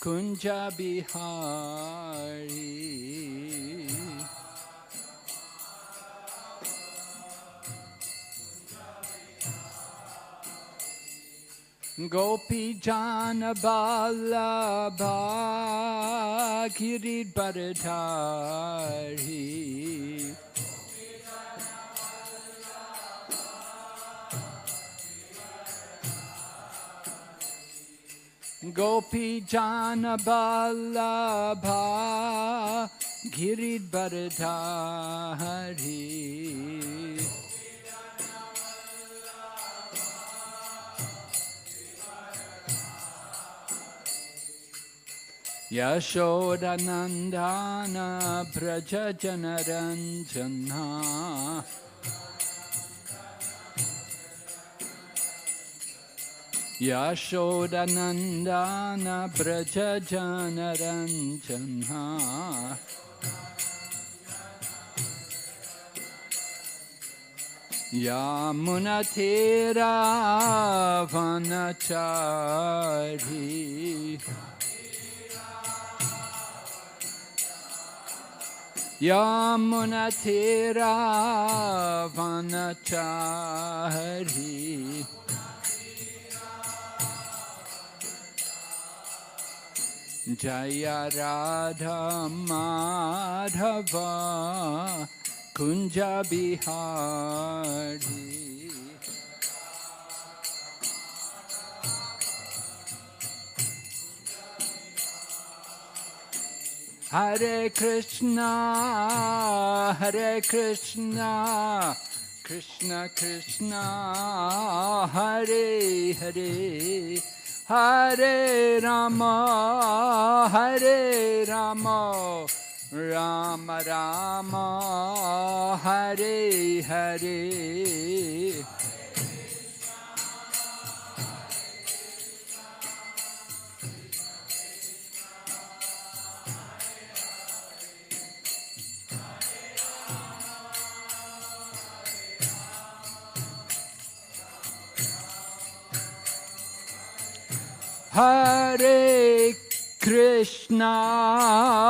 Kunja Bihari. Gopi Jana Ballabha Giridharadhari. Gopi Jana Ballabha Giridharadhari. Yashodanandana Braja Janaranjana. Yashodanandana Braja Janaranjana. Yamunatira Vanachari. Yamunatira Vanachari. Jaya Radha Madhava Kunja Bihari. Hare Krishna, Hare Krishna, Krishna Krishna, Hare Hare, Hare Rama, Hare Rama, Rama Rama, Hare Hare. Hare Krishna,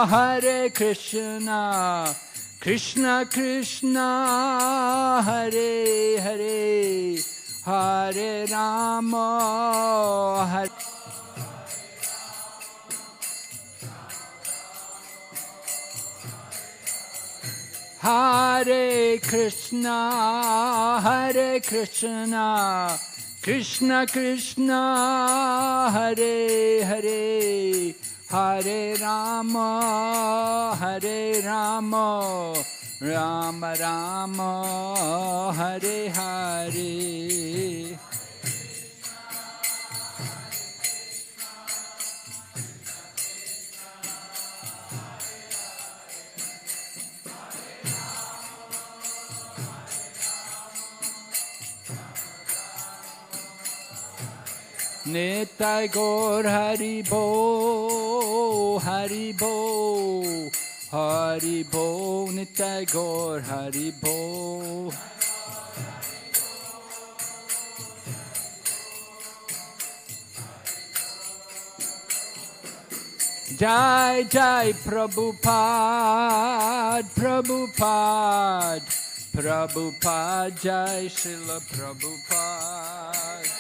Hare Krishna, Krishna Krishna, Hare Hare, Hare Rama, Hare Hare Krishna, Hare Krishna, Krishna Krishna, Hare Hare, Hare Rama, Hare Rama, Rama Rama, Hare Hare. Nitai Gaur Haribo, Haribo, Haribo, Nitai Gaur Haribo. Jai Jai Prabhupada, Prabhupada, Prabhupada, Jai Srila Prabhupada.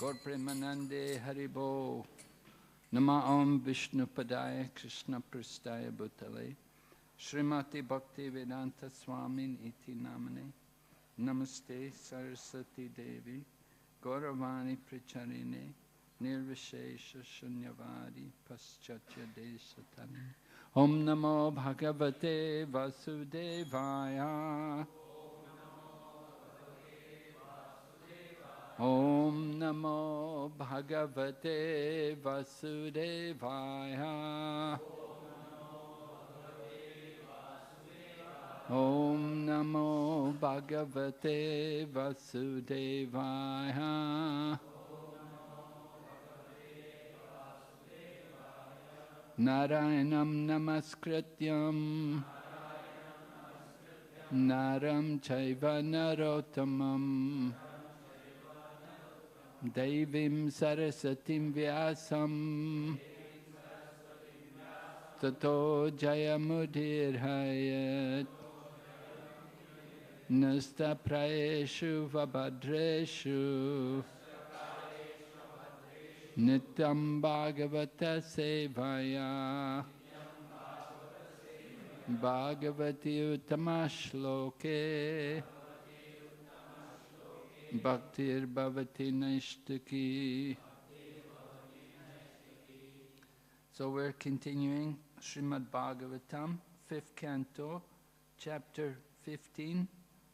Gaur Premanande Haribo. Nama Om Vishnu Padaya Krishna Prastaya Bhutale Srimati Bhakti Vedanta Swamin Iti Namane. Namaste Saraswati Devi Gauravani Pracharine Nirvishesha Shunyavadi Paschatya Desatani. Om Namo Bhagavate Vasudevaya. Om Namo Bhagavate Vasudevaya. Om Namo Bhagavate Vasudevaya. Narayanam namaskrityam Naram chaiva narottamam Devim sarasatim vyasam Tato jayamudirhayat Nasta prayeshu vabhadreshu Nityam bhagavata sevaya Bhagavati utamashloke Bhaktir bhavati naishtaki. So we're continuing Srimad Bhagavatam, 5th canto, chapter 15,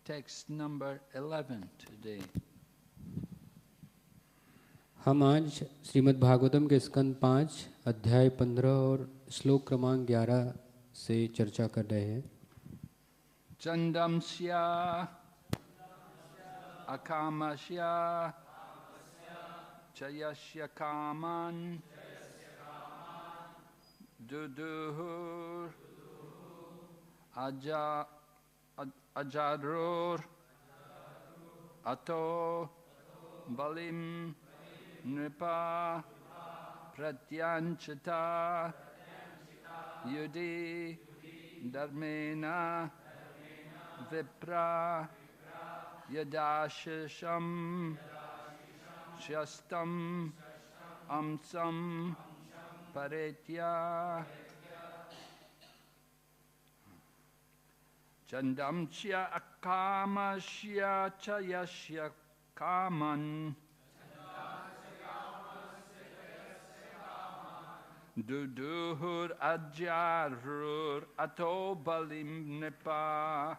text number 11 today. हम आज श्रीमद् भागवतम के स्कंद 5 अध्याय 15 और श्लोक क्रमांक 11 से चर्चा कर रहे हैं। Chandamsya akamasya chayasya kaman duduhur ajarur ato balim Nripa pratyanchita yudi dharmena vipra yadashisham shastam amsam paretya chandamsya akamasya chayasya kaman Duduhur ajarur ato balim nipa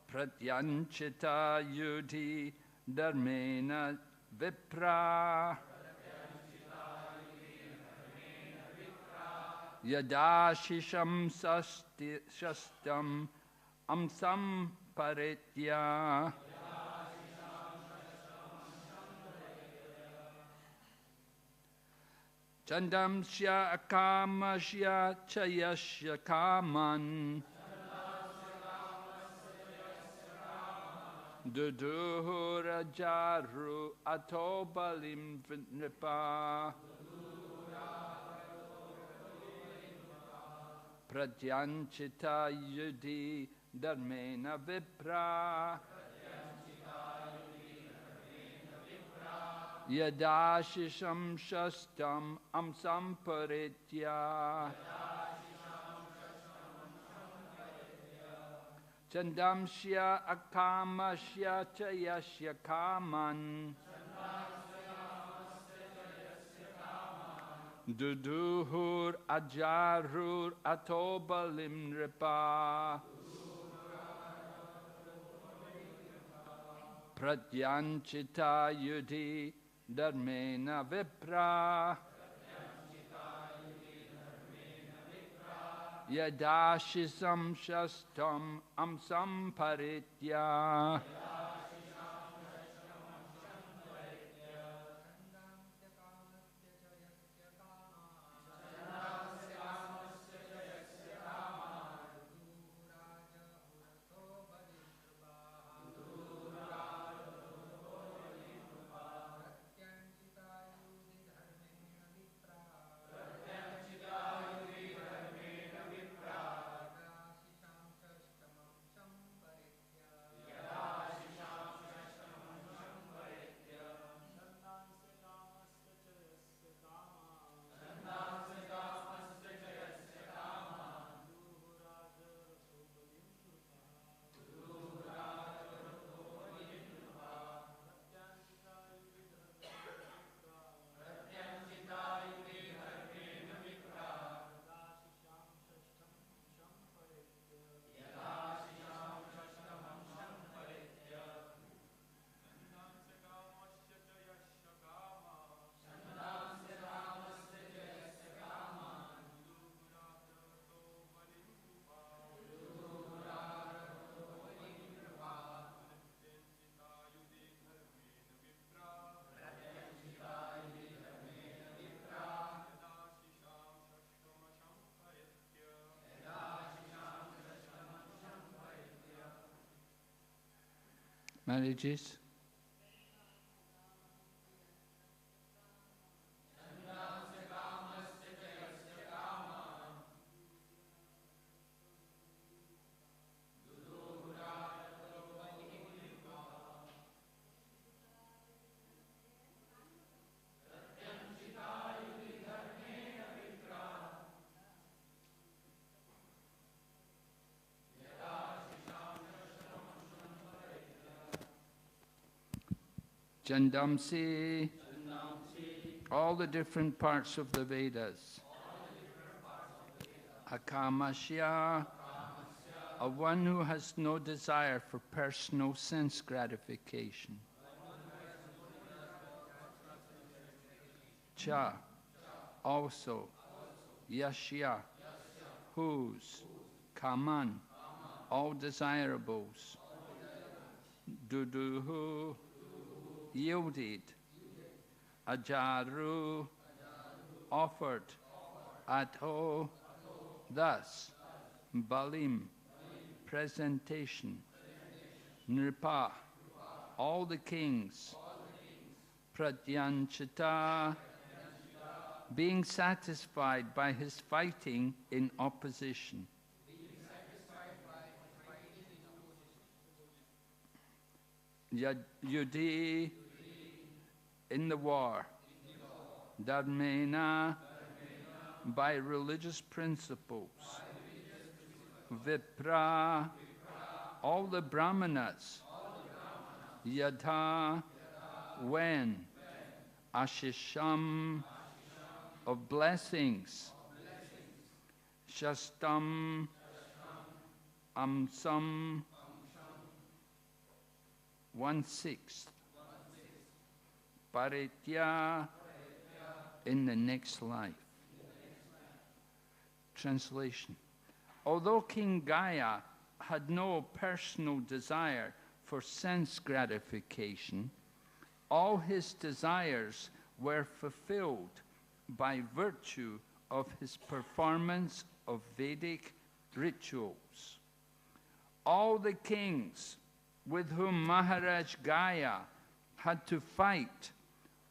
Pratyanchita yudhi dharmena vipra Yadashisham shastam amsam paretya Chandamsya akamasya chayasya kaman Duduhur ajaru ato balim nipa Pratyanchita yudhi dharmena vipra Yadashisham shastam amsam paretya Chandamsya akamasya chayasya kaman Duduhur ajarur ato balim nripa Pratyanchita yudhi dharmena vipra Yadashisam shastam amsam paritya Marriages. Chandamsi, all the different parts of the Vedas. Akamasya, a one who has no desire for personal sense gratification. Cha, also. Yashya, whose. Kaman, all desirables. Duduhu, yielded. Ajaru, offered. Atho, thus. Balim, presentation. Nripa, all the kings. Pradyanchita, being satisfied by his fighting in opposition. Yudhi, in the war. Dharmena, by religious principles. Vipra, all the brahmanas. Yadha, when. Ashisham, of blessings. Shastam, amsam, 1/6. Paritya, in the next life. Translation. Although King Gaya had no personal desire for sense gratification, all his desires were fulfilled by virtue of his performance of Vedic rituals. All the kings with whom Maharaj Gaya had to fight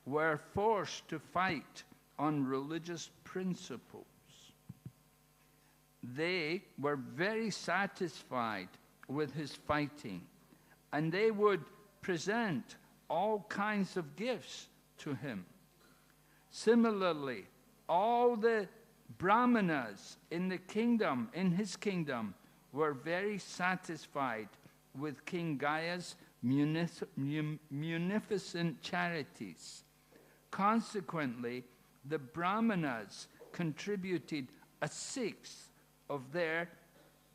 were forced to fight on religious principles. They were very satisfied with his fighting, and they would present all kinds of gifts to him. Similarly, all the brahmanas in the kingdom, in his kingdom, were very satisfied with King Gaya's munificent charities. Consequently, the brahmanas contributed 1/6 of their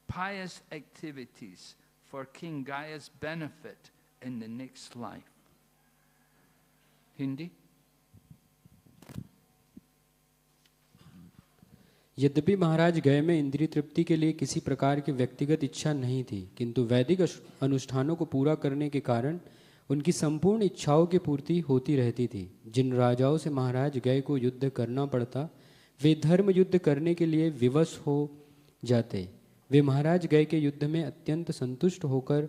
pious activities for King Gaya's benefit in the next life. Hindi? यद्यपि महाराज गए में इंद्रिय तृप्ति के लिए किसी प्रकार की व्यक्तिगत इच्छा नहीं थी, किंतु वैदिक अनुष्ठानों को पूरा करने के कारण उनकी संपूर्ण इच्छाओं की पूर्ति होती रहती थी। जिन राजाओं से महाराज गए को युद्ध करना पड़ता, वे धर्म युद्ध करने के लिए विवश हो जाते। वे महाराज गए के युद्ध में अत्यंत संतुष्ट होकर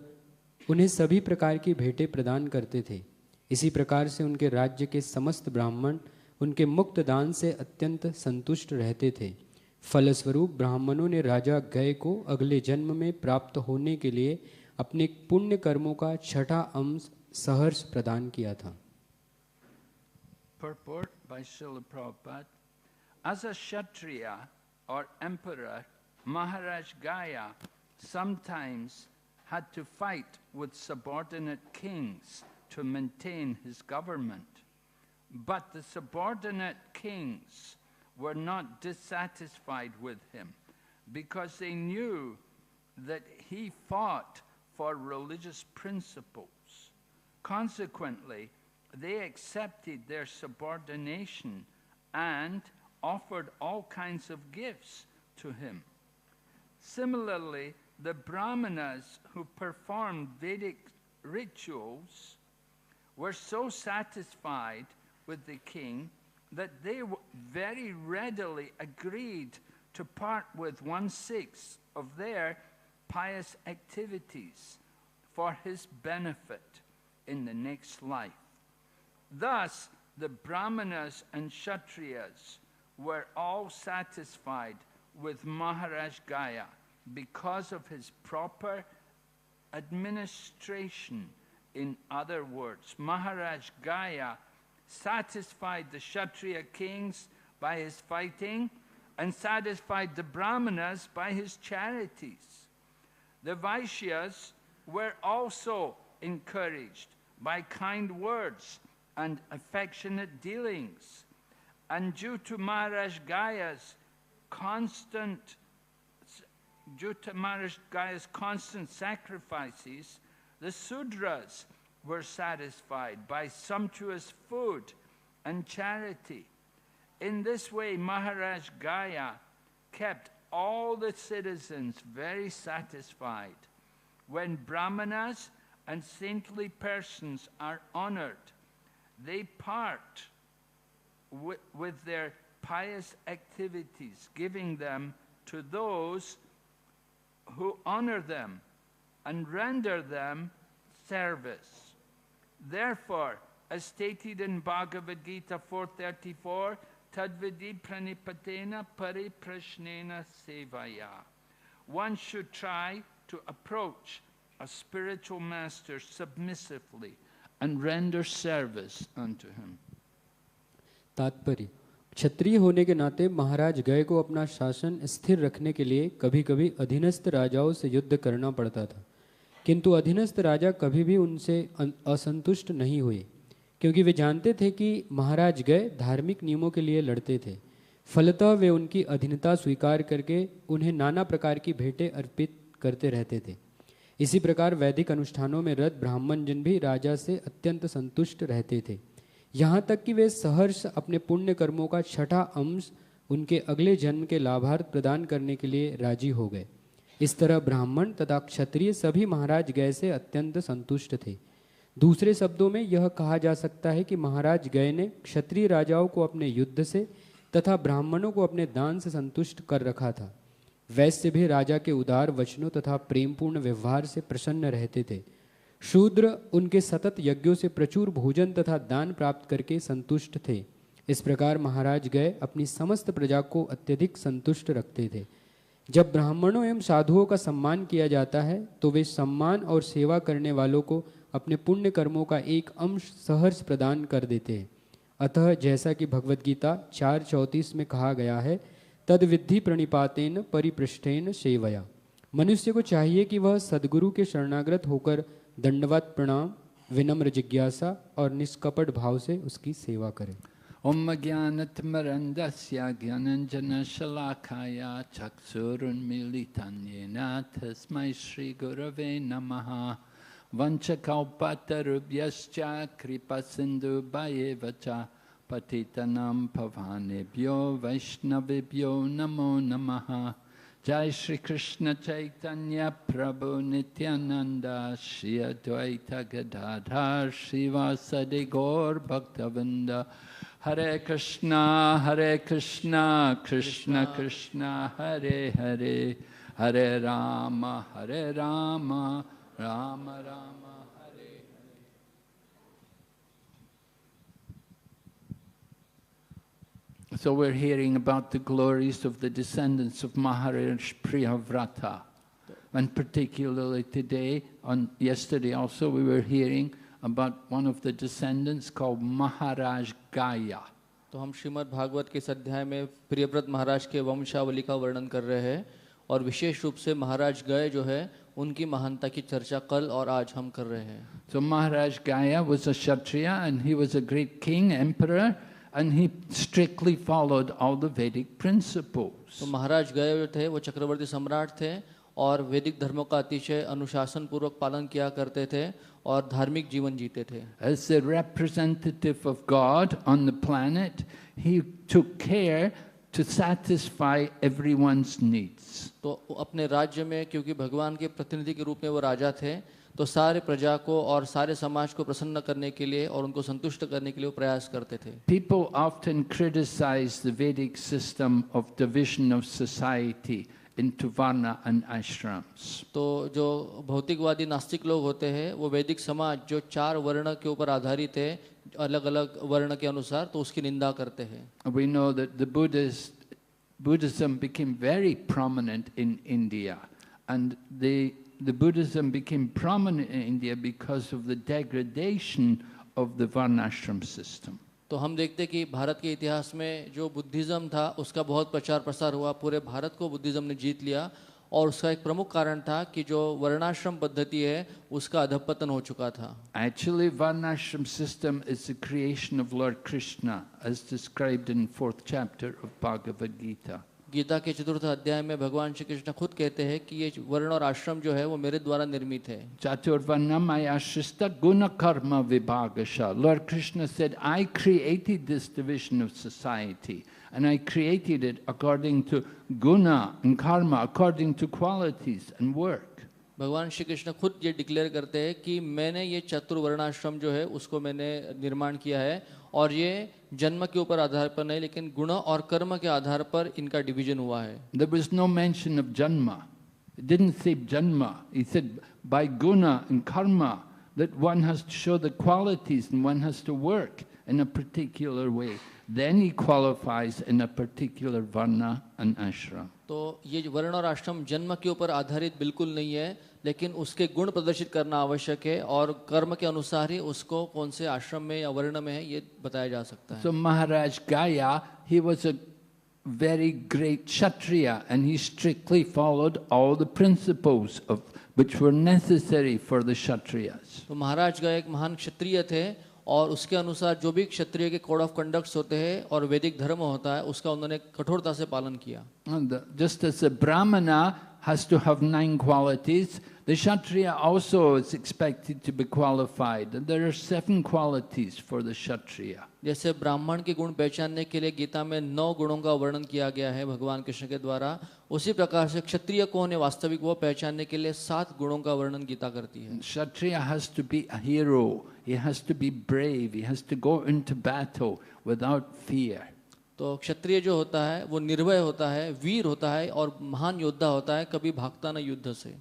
उन्हें सभी प्रकार की भेंटें प्रदान करते थे। इसी प्रकार से उनके राज्य के समस्त ब्राह्मण उनके मुक्त दान से अत्यंत संतुष्ट रहते थे। फलस्वरूप ब्राह्मणों ने राजा गय को अगले जन्म में प्राप्त होने के लिए अपने पुण्य कर्मों का 6ठा अंश सहर्ष प्रदान किया था। Purport by Srila Prabhupada. As a Kshatriya or emperor, Maharaj Gaya sometimes had to fight with subordinate kings to maintain his government. But the subordinate kings were not dissatisfied with him because they knew that he fought for religious principles. Consequently, they accepted their subordination and offered all kinds of gifts to him. Similarly, the brahmanas who performed Vedic rituals were so satisfied with the king that they very readily agreed to part with 1/6 of their pious activities for his benefit in the next life. Thus, the Brahmanas and Kshatriyas were all satisfied with Maharaj Gaya because of his proper administration. In other words, Maharaj Gaya satisfied the Kshatriya kings by his fighting and satisfied the Brahmanas by his charities. The Vaishyas were also encouraged by kind words and affectionate dealings. And due to Maharaj Gaya's constant sacrifices, the Sudras were satisfied by sumptuous food and charity. In this way, Maharaj Gaya kept all the citizens very satisfied. When Brahmanas and saintly persons are honored, they part with their pious activities, giving them to those who honor them and render them service. Therefore, as stated in Bhagavad Gita 4:34, Tadvidi pranipatena pariprashnena sevaya. One should try to approach a spiritual master submissively and render service unto him. तात्पर्य: क्षत्रिय होने के नाते महाराज गय को अपना शासन स्थिर रखने के लिए कभी कभी अधीनस्थ राजाओं से युद्ध करना पड़ता था, किंतु अधीनस्थ राजा कभी भी उनसे असंतुष्ट नहीं हुए, क्योंकि वे जानते थे कि महाराज गय धार्मिक नियमों के लिए लड़ते थे। फलतः वे उनकी अधीनता स्वीकार करके उन्हें नाना प्रकार की भेंटें अर्पित करते रहते थे। इसी प्रकार वैदिक अनुष्ठानों में रत ब्राह्मण जन भी राजा से अत्यंत संतुष्ट रहते थे, यहाँ तक कि वे सहर्ष अपने पुण्य कर्मों का छठा अंश उनके अगले जन्म के लाभार्थ प्रदान करने के लिए राजी हो गए। इस तरह ब्राह्मण तथा क्षत्रिय सभी महाराज गय से अत्यंत संतुष्ट थे। दूसरे शब्दों में यह कहा जा सकता है कि महाराज गय ने क्षत्रिय राजाओं को अपने युद्ध से तथा ब्राह्मणों को अपने दान से संतुष्ट कर रखा था। वैश्य भी राजा के उदार वचनों तथा प्रेमपूर्ण व्यवहार से प्रसन्न रहते थे। शूद्र उनके सतत यज्ञों से प्रचुर भोजन तथा दान प्राप्त करके संतुष्ट थे। इस प्रकार महाराज गय अपनी समस्त प्रजा को अत्यधिक संतुष्ट रखते थे। जब ब्राह्मणों एवं साधुओं का सम्मान किया जाता है तो वे सम्मान और सेवा करने वालों को अपने पुण्य कर्मों का एक अंश सहर्ष प्रदान कर देते हैं। अतः जैसा कि भगवद गीता 4:34 में कहा गया है, तद विद्धि प्रणिपातेन परिपृष्ठेन सेवया। मनुष्य को चाहिए कि वह सद्गुरु के शरणागत होकर दंडवत प्रणाम, विनम्र जिज्ञासा और निष्कपट भाव से उसकी सेवा करे। ओम ज्ञानतिमिरन्धस्य ज्ञानाञ्जनशलाकाया चक्षुरुन्मीलितं येन तस्मै श्रीगुरवे नमः। वंशकल्पतरुभ्यश्च कृपासिन्धुभ्येव च पतितानां पावनेभ्यो वैष्णवेभ्यो नमो नमः। जय श्री कृष्ण चैतन्य प्रभु नित्यानंद श्री अद्वैत गदाधर श्रीवासदि गौर भक्तवृंद। हरे कृष्णा कृष्ण कृष्ण हरे हरे, हरे Ram Ram Ram Hare Hare. So we're hearing about the glories of the descendants of Maharaj Priyavrata, and particularly today, yesterday also, we were hearing about one of the descendants called Maharaj Gaya. तो हम श्रीमद् भागवत के इस अध्याय में प्रियव्रत महाराज के वंशावली का वर्णन कर रहे हैं, और विशेष रूप से महाराज गय जो है उनकी महानता की चर्चा कल और आज हम कर रहे हैं। So Maharaj Gaya was a Kshatriya and he was a great king, emperor, and he strictly followed all the Vedic principles. तो महाराज गय जो थे वो चक्रवर्ती सम्राट थे और वैदिक धर्मों का अतिशय अनुशासन पूर्वक पालन किया करते थे और धार्मिक जीवन जीते थे। As the representative of God on the planet, he took care to satisfy everyone's needs. तो अपने राज्य में क्योंकि भगवान के प्रतिनिधि के रूप में वो राजा थे, तो सारे प्रजा को और सारे समाज को प्रसन्न करने के लिए और उनको संतुष्ट करने के लिए वो प्रयास करते थे। People often criticize the Vedic system of division of society into varna and ashrams. तो जो भौतिकवादी नास्तिक लोग होते हैं वो वैदिक समाज जो 4 वर्ण के ऊपर आधारित है अलग अलग वर्ण के अनुसार, तो उसकी निंदा करते हैं। We know that Buddhism became very prominent in India, and the Buddhism became prominent in India because of the degradation of the varnashram system. तो हम देखते हैं कि भारत के इतिहास में जो बुद्धिज़्म था उसका बहुत प्रचार प्रसार हुआ, पूरे भारत को बुद्धिज़्म ने जीत लिया, और उसका एक प्रमुख कारण था कि जो वर्णाश्रम पद्धति है उसका अधपतन हो चुका था। Actually, varnashram system is the creation of Lord Krishna, as described in 4th chapter of Bhagavad Gita. Gita के 4th अध्याय में भगवान श्री कृष्ण खुद कहते हैं कि ये वर्ण और आश्रम जो है वो मेरे द्वारा निर्मित है। Chaturvarnamaya Shrista Guna Karma Vibhagasha. Lord Krishna said, I created this division of society, and I created it according to guna and karma, according to qualities and work. भगवान श्री कृष्ण खुद ये डिक्लेयर करते हैं कि मैंने ये चतुर्वर्णाश्रम जो है उसको मैंने निर्माण किया है, और ये जन्म के ऊपर आधार पर नहीं लेकिन गुण और कर्म के आधार पर इनका डिवीजन हुआ है। There was no mention of janma. It didn't say janma. He said by guna and karma that one has to show the qualities and one has to work in a particular way. Then he qualifies in a particular varna and ashram. तो ये वर्ण और आश्रम जन्म के ऊपर आधारित बिल्कुल नहीं है, लेकिन उसके गुण प्रदर्शित करना आवश्यक है, और कर्म के अनुसार ही उसको कौन से आश्रम में या वर्ण में है ये बताया जा सकता है। So Maharaj Gaya, he was a very great Kshatriya, and he strictly followed all the principles of which were necessary for the Kshatriyas. तो महाराज गया एक महान क्षत्रिय थे, और उसके अनुसार जो भी क्षत्रिय के कोड ऑफ कंडक्ट्स होते हैं और वैदिक धर्म होता है उसका उन्होंने कठोरता से पालन किया। Just as a Brahmana has to have 9 qualities, the Kshatriya also is expected to be qualified. And there are 7 qualities for the Kshatriya. जैसे ब्राह्मण के गुण पहचानने के लिए गीता में 9 गुणों का वर्णन किया गया है भगवान कृष्ण के द्वारा, उसी प्रकार से क्षत्रिय कौन है वास्तविक वो पहचानने के लिए 7 गुणों का वर्णन गीता करती है। Kshatriya has to be a hero. He has to be brave. He has to go into battle without fear. तो क्षत्रिय जो होता है वो निर्भय होता है, वीर होता है और महान योद्धा होता है, कभी भागता न युद्ध से।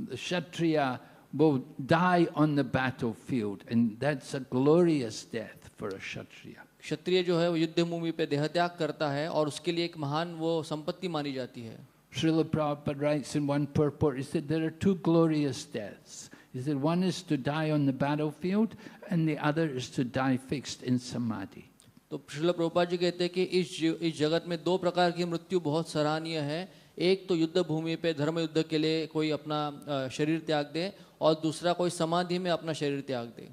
The Kshatriya will die on the battlefield, and that's a glorious death for a Kshatriya. क्षत्रिय जो है वो युद्ध भूमि पे देहत्याग करता है और उसके लिए एक महान वो संपत्ति मानी जाती है। Srila Prabhupada writes in one purport, he said there are 2 glorious deaths. He said one is to die on the battlefield and the other is to die fixed in samadhi. तो श्रील प्रभुपाद जी कहते हैं कि इस जगत में 2 प्रकार की मृत्यु बहुत सराहनीय है, एक तो युद्ध भूमि पे धर्म युद्ध के लिए कोई अपना शरीर त्याग दे, और दूसरा कोई समाधि में अपना शरीर त्याग दे।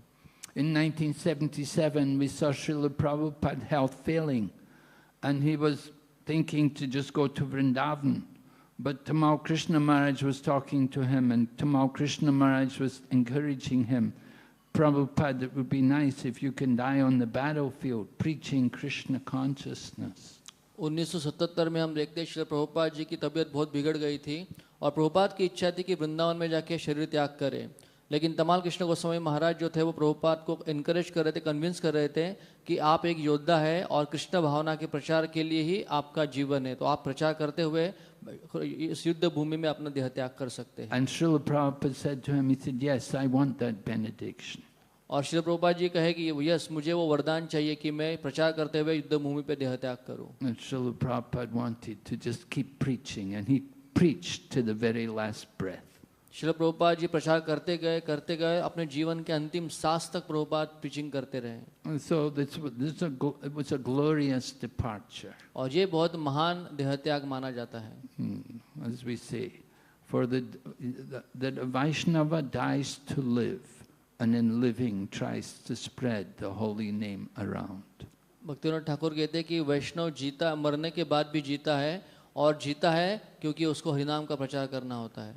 In 1977 we saw Srila Prabhupada health failing, and he was thinking to just go to Vrindavan. But Tamal Krishna Maharaj was talking to him, and Tamal Krishna Maharaj was encouraging him, Prabhupada, it would be nice if you can die on the battlefield preaching Krishna consciousness. 1977 में हम देखते हैं श्री प्रभुपाद जी की तबीयत बहुत बिगड़ गई थी, और प्रभुपाद की इच्छा थी कि वृंदावन में जाके शरीर त्याग करें, लेकिन तमाल कृष्ण गोस्वामी महाराज जो थे वो प्रभुपाद को इनकरेज कर रहे थे, कन्विंस कर रहे थे कि आप एक योद्धा है और कृष्ण भावना के प्रचार के लिए ही आपका जीवन है, तो आप प्रचार करते हुए इस युद्ध भूमि में अपना देह त्याग कर सकते हैं। And Srila Prabhupada said to him, he said, yes, I want that benediction. और श्री प्रभुपाद जी कहे कि यस, मुझे वो वरदान चाहिए कि मैं प्रचार करते हुए युद्ध भूमि पे देह त्याग करूं। And Srila Prabhupada wanted to just keep preaching, and he preached to the very last breath. Shri Prabhupada ji प्रचार करते गए अपने जीवन के अंतिम सांस तक प्रभुपाद प्रीचिंग करते रहे। And so it was a glorious departure. और ये बहुत महान देह त्याग माना जाता है। As we say, for that a Vaishnava dies to live, and in living tries to spread the holy name around. Bhaktivinod Thakur कहते हैं कि वैष्णव जीता, मरने के बाद भी जीता है, और जीता है क्योंकि उसको हरिनाम का प्रचार करना होता है।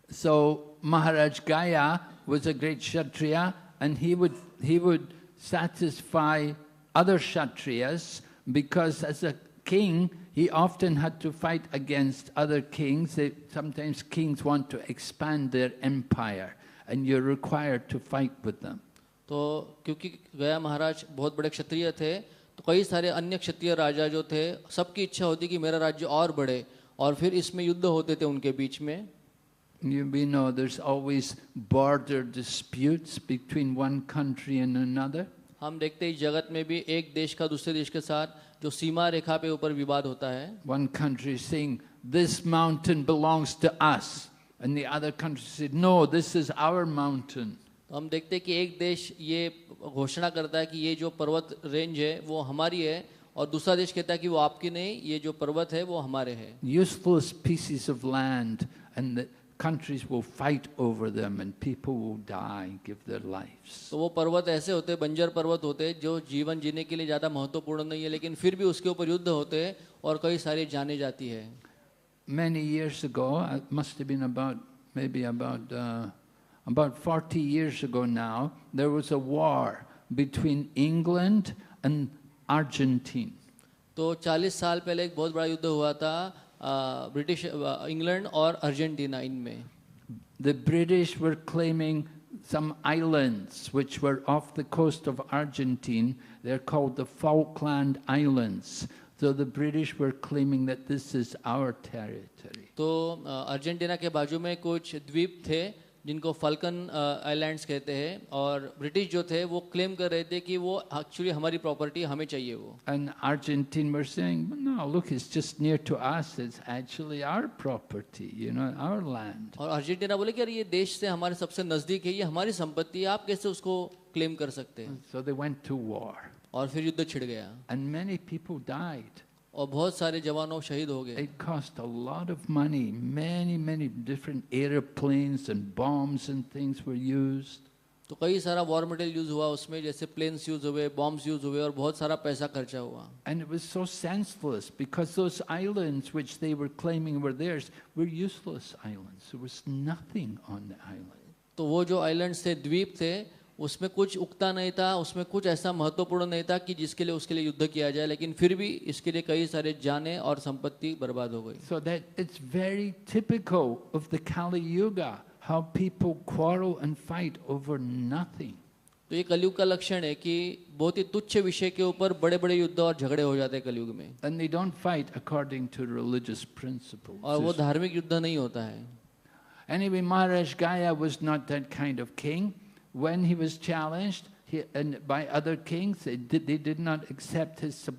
So Maharaj Gaya was a great Kshatriya, and he would satisfy other Kshatriyas, because as a king he often had to fight against other kings. Sometimes kings want to expand their empire, and you're required to fight with them. तो क्योंकि गया महाराज बहुत बड़े क्षत्रिय थे, तो कई सारे अन्य क्षत्रिय राजा जो थे सबकी इच्छा होती कि मेरा राज्य और बढ़े, और फिर इसमें युद्ध होते थे उनके बीच में। We know there's always border disputes between one country and another. हम देखते हैं इस जगत में भी एक देश का दूसरे देश के साथ जो सीमा रेखा पे ऊपर विवाद होता है। One country is saying, this mountain belongs to us. And the other country said, no, this is our mountain. तो हम देखते हैं कि एक देश ये घोषणा करता है कि ये जो पर्वत रेंज है वो हमारी है, और दूसरा देश कहता है कि वो आपकी नहीं, ये जो पर्वत है वो हमारे है। Useless pieces of land, and the countries will fight over them and people will die, give their lives. तो वो पर्वत ऐसे होते हैं, बंजर पर्वत होते हैं जो जीवन जीने के लिए ज़्यादा महत्वपूर्ण नहीं है, लेकिन फिर भी उसके ऊपर युद्ध होते हैं और कई सारी जाने जाती है। Many years ago, it must have been maybe about 40 years ago now, there was a war between England and Argentina. तो 40 साल पहले एक बहुत बड़ा युद्ध हुआ था ब्रिटिश इंग्लैंड और अर्जेंटीना इनमें। The British were claiming some islands which were off the coast of Argentina. They're called the Falkland Islands. So the British were claiming that this is our territory. तो Argentina के बाजू में कुछ द्वीप थे जिनको फाल्कन आइलैंड्स कहते हैं, और ब्रिटिश जो थे वो क्लेम कर रहे थे कि वो एक्चुअली हमारी प्रॉपर्टी, हमें चाहिए वो। And Argentina were saying, no, look, it's just near to us. It's actually our property, you know, our land. और अर्जेंटीना बोले कि यार ये देश से हमारे सबसे नजदीक है, ये हमारी संपत्ति है, आप कैसे उसको क्लेम कर सकते हैं। So they went to war. और फिर युद्ध छिड़ गया And many people died. और बहुत सारे जवानों शहीद हो गए। It cost a lot of money. Many different airplanes and bombs and things were used. तो कई सारा वॉर मटेरियल यूज हुआ उसमें, जैसे प्लेन्स यूज हुए, बॉम्ब्स यूज हुए और बहुत सारा पैसा खर्चा हुआ। And it was so senseless because those islands which they were claiming were theirs were useless islands. There was nothing on the island. तो वो जो आइलैंड्स थे, द्वीप थे, उसमें कुछ उगता नहीं था, उसमें कुछ ऐसा महत्वपूर्ण नहीं था कि जिसके लिए उसके लिए युद्ध किया जाए, लेकिन फिर भी इसके लिए कई सारे जाने और संपत्ति बर्बाद हो गई। So that it's very typical of the Kali Yuga, how people quarrel and fight over nothing. तो ये कलयुग का लक्षण है कि बहुत ही तुच्छ विषय के ऊपर बड़े बड़े युद्ध और झगड़े हो जाते हैं कलयुग में। And they don't fight according to religious principles. और वो धार्मिक युद्ध नहीं होता है। Anyway, Maharaj Gaya was not that kind of king. When he was challenged by other kings, they did not accept his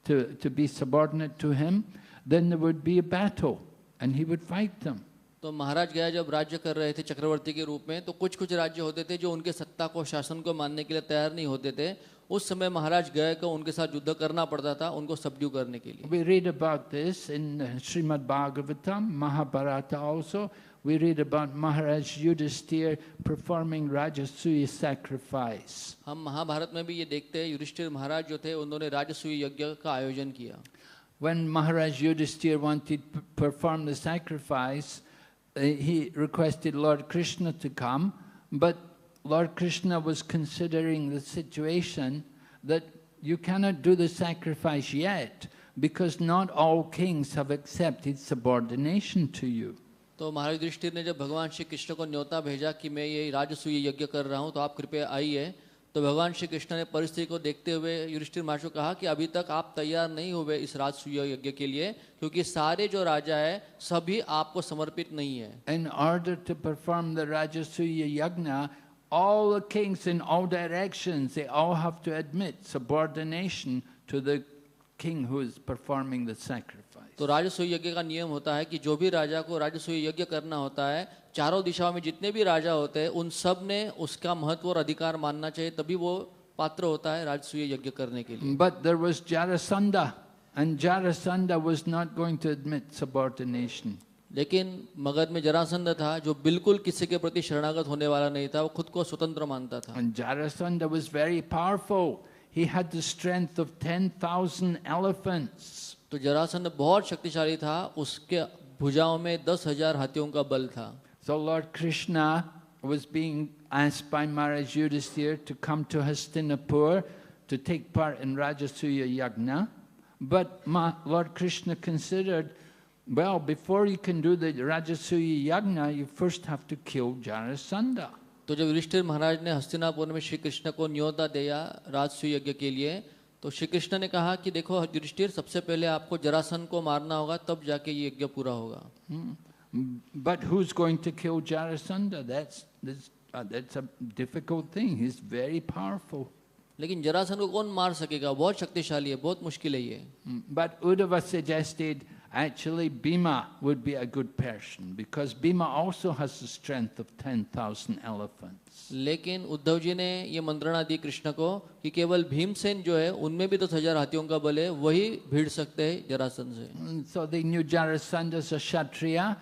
to be subordinate to him. Then there would be a battle, and he would fight them. तो महाराज गया जब राज्य कर रहे थे चक्रवर्ती के रूप में, तो कुछ कुछ राज्य होते थे जो उनके सत्ता को, शासन को मानने के लिए तैयार नहीं होते थे। उस समय महाराज गया को उनके साथ युद्ध करना पड़ता था उनको सबड्यू करने के लिए। We read about this in Srimad Bhagavatam, Mahabharata also. We read about Maharaj Yudhisthira performing Rajasuya sacrifice. हम महाभारत में भी ये देखते हैं, युधिष्ठिर महाराज जो थे उन्होंने राजसूय यज्ञ का आयोजन किया। When Maharaj Yudhisthira wanted to perform the sacrifice, he requested Lord Krishna to come, but Lord Krishna was considering the situation that you cannot do the sacrifice yet because not all kings have accepted subordination to you. तो महाराज युधिष्ठिर ने जब भगवान श्री कृष्ण को न्योता भेजा कि मैं ये राजसूय यज्ञ कर रहा हूँ तो आप कृपया आइए, तो भगवान श्री कृष्ण ने परिस्थिति को देखते हुए युधिष्ठिर महाराज को कहा कि अभी तक आप तैयार नहीं हुए इस राजसूय यज्ञ के लिए, क्योंकि सारे जो राजा है सभी आपको समर्पित नहीं है। In order to perform the Rajasuya Yajna, all the kings in all directions, they all have to admit subordination to the king who is performing the sacrifice. तो राजसूय यज्ञ का नियम होता है कि जो भी राजा को राजसूय यज्ञ करना होता है, चारों दिशाओं में जितने भी राजा होते हैं उन सब ने उसका महत्व और अधिकार मानना चाहिए, तभी वो पात्र होता है राजसूय यज्ञ करने के लिए। But there was Jarasandha, and Jarasandha was not going to admit subordination. लेकिन मगध में जरासंध था जो बिल्कुल किसी के प्रति शरणागत होने वाला नहीं था, वो खुद को स्वतंत्र मानता था। And Jarasandha was very powerful. He had the strength of 10,000 elephants. तो जरासंध बहुत शक्तिशाली था, उसके भुजाओं में 10,000 हाथियों का बल था। So Lord Krishna was being asked by Maharaj Yudhisthira to come to Hastinapur to take part in Rajasuya Yajna. But Lord Krishna considered, well, before you can do the Rajasuya Yajna, you first have to kill Jarasandha. तो जब युधिष्ठिर महाराज ने हस्तिनापुर में श्री कृष्ण को न्योता दिया राजसूय यज्ञ के लिए, तो श्री कृष्ण ने कहा कि देखो युधिष्ठिर, सबसे पहले आपको जरासंध को मारना होगा, तब जाके ये यज्ञ पूरा होगा। But who's going to kill Jarasandha? That's a difficult thing. He's very powerful. लेकिन जरासंध को कौन मार सकेगा? बहुत शक्तिशाली है, बहुत मुश्किल है ये। But Uddhava suggested actually Bhima would be a good person because Bhima also has the strength of 10,000 elephants. लेकिन उद्धव जी ने ये मंत्रणा दी कृष्ण को कि केवल भीमसेन जो है उनमें भी 10,000 हाथियों का बल है, वही भिड़ सकते हैं जरासंध से। So they knew Jarasandha as a Kshatriya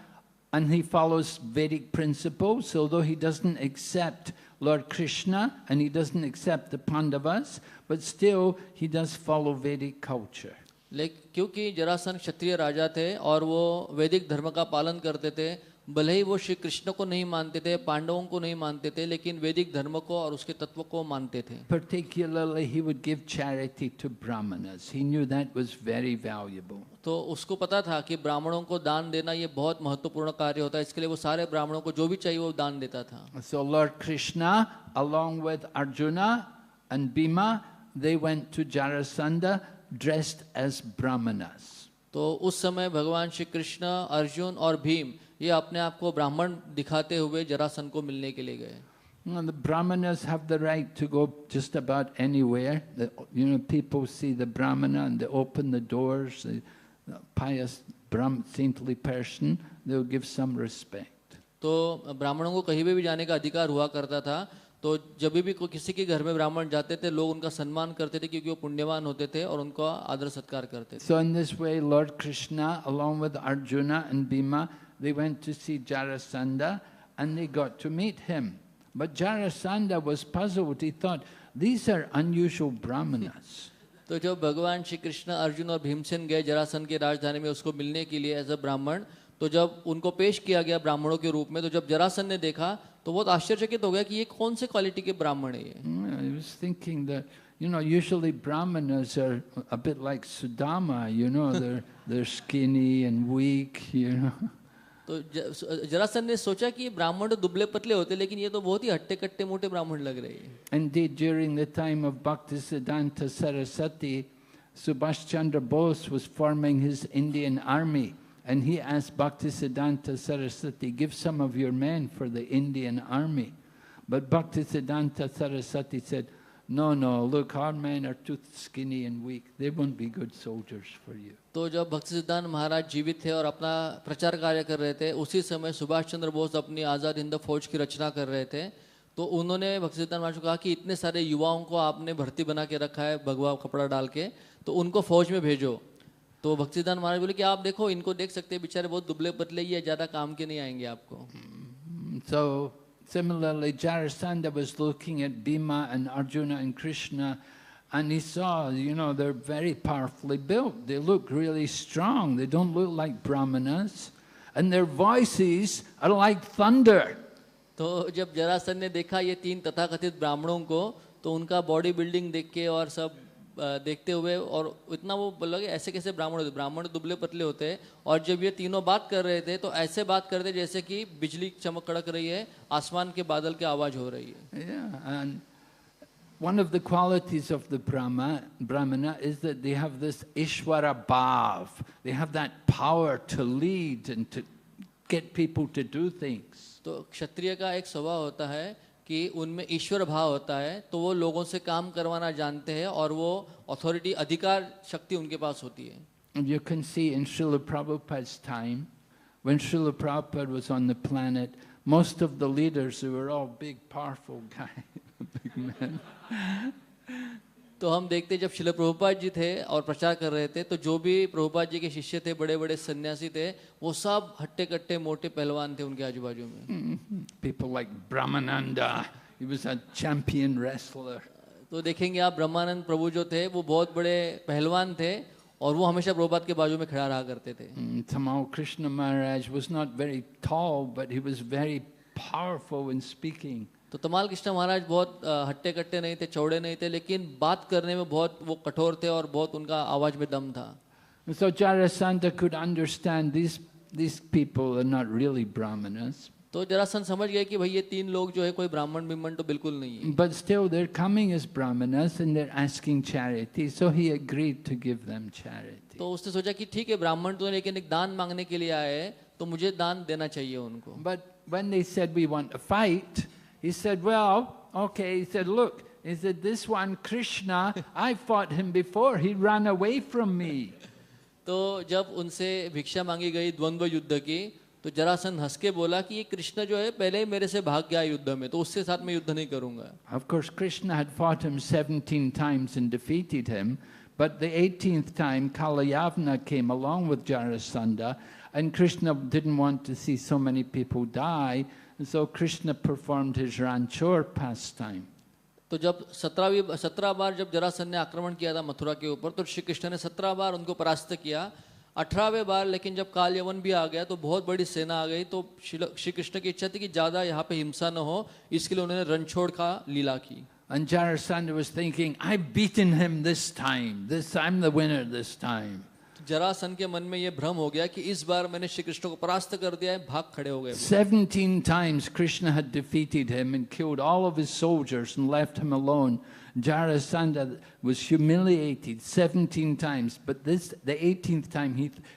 and he follows Vedic principles, although he doesn't accept Lord Krishna and he doesn't accept the Pandavas, but still he does follow Vedic culture. लेकिन क्योंकि जरासंध क्षत्रिय राजा थे और वो वैदिक धर्म का पालन करते थे, भले ही वो श्री कृष्ण को नहीं मानते थे, पांडवों को नहीं मानते थे, लेकिन वैदिक धर्म को और उसके तत्व को मानते थे। Particularly he would give charity to Brahmanas. He knew that was very valuable. तो उसको पता था कि ब्राह्मणों को दान देना ये बहुत महत्वपूर्ण कार्य होता है, इसके लिए वो सारे ब्राह्मणों को जो भी चाहिए वो दान देता था। So Lord Krishna, along with Arjuna and Bhima, they went to Jarasandha dressed as Brahmanas. तो उस समय भगवान श्री कृष्ण, अर्जुन और भीम ये अपने आप को ब्राह्मण दिखाते हुए जरासंध को मिलने के लिए गए। The Brahmanas have the right to go just about anywhere. People see the Brahmana and they open the doors. The pious, saintly person, they'll give some respect. तो ब्राह्मणों को कहीं भी जाने का अधिकार हुआ करता था, तो जब भी कोई किसी के घर में ब्राह्मण जाते थे, लोग उनका सम्मान करते थे क्योंकि वो पुण्यवान होते थे और उनको आदर सत्कार करते थे। So in this way, Lord Krishna, along with Arjuna and Bhima, they went to see Jarasandha and they got to meet him. But Jarasandha was puzzled. He thought, these are unusual Brahmanas. तो जब भगवान श्री कृष्ण, अर्जुन और भीमसेन गए जरासंध की राजधानी में उसको मिलने के लिए एज अ ब्राह्मण, तो जब उनको पेश किया गया ब्राह्मणों के रूप में, तो जब जरासंध ने देखा तो बहुत आश्चर्यचकित हो गया कि ये कौन से क्वालिटी के ब्राह्मण है ये। I was thinking that, usually Brahmanas are a bit like Sudama, they're skinny and weak, तो जरासंध ने सोचा कि ये ब्राह्मण तो दुबले पतले होते, लेकिन ये तो बहुत ही हट्टे कट्टे मोटे ब्राह्मण लग रहे हैं। Indeed, during the time of Bhaktisiddhanta Saraswati, Subhash Chandra Bose was forming his Indian army. And he asked Bhaktisiddhanta Saraswati, give some of your men for the Indian army. But Bhaktisiddhanta Saraswati said, no, look, our men are too skinny and weak. They won't be good soldiers for you. तो जब भक्तिसिद्धांत महाराज जीवित थे और अपना प्रचार कार्य कर रहे थे, उसी समय सुभाष चंद्र बोस अपनी आज़ाद हिंद फौज की रचना कर रहे थे, तो उन्होंने भक्तिसिद्धांत महाराज को कहा कि इतने सारे युवाओं को आपने भर्ती बना के रखा है भगवा कपड़ा डाल के, तो उनको फौज में भेजो। तो भक्तिसिद्धांत महाराज बोले कि आप देखो, इनको देख सकते हैं, बेचारे बहुत दुबले पतले ही है, ज़्यादा काम के नहीं आएंगे आपको। So similarly, Jarasandha was looking at Bhima and Arjuna and Krishna, and he saw, they're very powerfully built. They look really strong. They don't look like Brahmanas, and their voices are like thunder. तो जब जरासंध ने देखा ये तीन तथाकथित ब्राह्मणों को, तो उनका बॉडी बिल्डिंग देख के और सब देखते हुए, और इतना वो बोला कि ऐसे कैसे ब्राह्मण होते, ब्राह्मण दुबले पतले होते हैं, और जब ये तीनों बात कर रहे थे तो ऐसे बात करते जैसे कि बिजली चमक कड़क रही है, आसमान के बादल की आवाज हो रही है। Yeah, and one of the qualities of the Brahmana is that they have this Ishvara Bhav. They have that power to lead and to get people to do things. तो क्षत्रिय का एक स्वभाव होता है कि उनमें ईश्वर भाव होता है, तो वो लोगों से काम करवाना जानते हैं और वो अथॉरिटी, अधिकार शक्ति उनके पास होती है। And you can see in Srila Prabhupada's time, when Srila Prabhupada was on the planet, most of the leaders who were all big, powerful guys, big men. तो हम देखते जब श्रील प्रभुपाद जी थे और प्रचार कर रहे थे, तो जो भी प्रभुपाद जी के शिष्य थे, बड़े बड़े सन्यासी थे, वो सब हट्टे कट्टे मोटे पहलवान थे उनके आजू बाजू में। People like Brahmananda, he was a champion wrestler. तो देखेंगे आप ब्रह्मानंद प्रभु जो थे वो बहुत बड़े पहलवान थे और वो हमेशा प्रभुपाद के बाजू में खड़ा रहा करते थे। Tamal Krishna Maharaj was not very tall, but he was very powerful in speaking. तो तमाल कृष्ण महाराज बहुत हट्टे कट्टे नहीं थे, चौड़े नहीं थे, लेकिन बात करने में बहुत वो कठोर थे और बहुत उनका आवाज में दम था। So Jarasandha could understand these people are not really Brahmanas. तो जरासंध समझ गए कि भाई ये तीन लोग जो है कोई ब्राह्मण बिम्मन तो बिल्कुल नहीं है, But still, they're coming as brahmanas and they're asking charity, so he agreed to give them charity. तो उसने सोचा कि ठीक है ब्राह्मण तो लेकिन एक दान मांगने के लिए आए हैं, तो मुझे दान देना चाहिए उनको। But when they said, we want to fight, he said, well, okay, he said, look, he said, this one, Krishna, I fought him before, he ran away from me. तो जब उनसे भिक्षा मांगी गई द्वंद्व युद्ध की, तो जरासंध हंस के बोला कि ये कृष्ण जो है पहले ही मेरे से भाग गया युद्ध में, तो उसके साथ मैं युद्ध नहीं करूंगा। Of course, Krishna had fought him 17 times and defeated him, but the 18th time, Kalayavana came along with Jarasandha, and Krishna didn't want to see so many people die, and so Krishna performed his ranchor pastime. तो जब 17 बार जब जरासंध ने आक्रमण किया था मथुरा के ऊपर, तो श्री कृष्ण ने 17 बार उनको परास्त किया। 18वें बार लेकिन जब काल यवन भी आ गया तो बहुत बड़ी सेना आ गई, तो श्री कृष्ण की इच्छा थी कि ज्यादा यहाँ पे हिंसा न हो, इसके लिए उन्होंने रणछोड़ का लीला की। And Jarasandha was thinking, I've beaten him this time. I'm the winner this time. Jarasandh के मन में ये भ्रम हो गया कि इस बार मैंने श्री कृष्ण को परास्त कर दिया है, भाग खड़े हो गए। 17 times Krishna had defeated him and killed all of his soldiers and left him alone. Jarasandha was humiliated 17 times, but the 18th time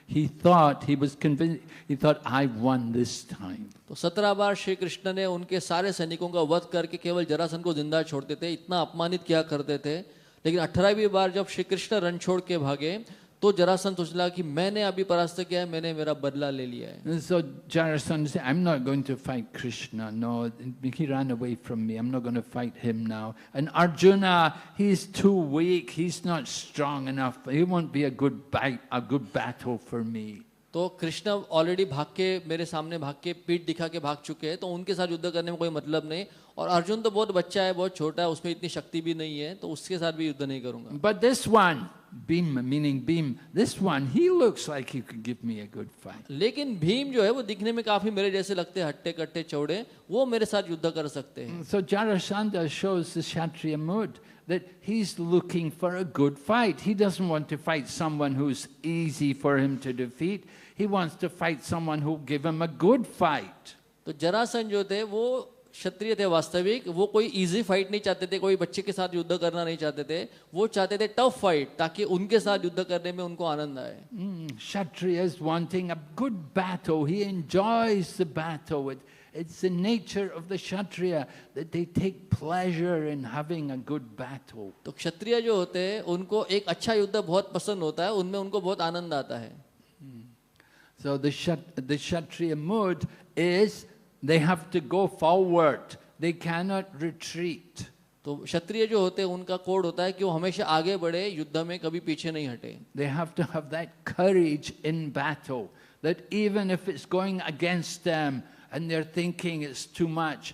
he thought, he was convinced, he thought, I won this time. तो 17 बार श्री कृष्ण ने उनके सारे सैनिकों का वध करके केवल जरासंध को जिंदा छोड़ते थे, इतना अपमानित किया करते थे। लेकिन 18वीं बार जब श्री कृष्ण रण छोड़ के भागे, तो जरासंध सोचला कि मैंने अभी परास्त किया है, मैंने मेरा बदला ले लिया है। And so Jarasandha said, I'm not going to fight Krishna. No, he ran away from me. I'm not going to fight him now. And Arjuna, he's too weak. He's not strong enough. He won't be a good battle for me. तो Krishna already भाग के मेरे सामने भाग के पीठ दिखा के भाग चुके हैं, तो उनके साथ युद्ध करने में कोई मतलब नहीं। और अर्जुन तो बहुत बच्चा है, बहुत छोटा है, उसमें इतनी शक्ति भी नहीं है, तो उसके साथ भी युद्ध नहीं करूंगा। But this one, Bhim, meaning Bhim, this one, he looks like he could give me a good fight. लेकिन भीम जो है वो दिखने में काफी मेरे जैसे लगते हैं, हट्टे कट्टे चौड़े, वो मेरे साथ युद्ध कर सकते हैं। So Jarasandha shows the Kshatriya mood that he's looking for a good fight. He doesn't want to fight someone who's easy for him to defeat. He wants to fight someone who'll give him a good fight. तो जरासंध जो थे वो क्षत्रिय थे वास्तविक, वो कोई easy fight नहीं चाहते थे, कोई बच्चे के साथ युद्ध करना नहीं चाहते थे, वो चाहते थे टफ फाइट, ताकि उनके साथ युद्ध करने में उनको आनंद आए। Kshatriya is wanting a good battle. He enjoys the battle. It's the nature of the Kshatriya that they take pleasure in having a good battle. तो क्षत्रिय जो होते हैं उनको एक अच्छा युद्ध बहुत पसंद होता है, उनमें उनको बहुत आनंद आता है। So the Kshatriya mood is they have to go forward. They cannot retreat. तो क्षत्रिय जो होते हैं उनका कोड होता है कि वो हमेशा आगे बढ़े, युद्ध में कभी पीछे नहीं हटे। They have to have that courage in battle, that even if it's going against them and they're thinking it's too much,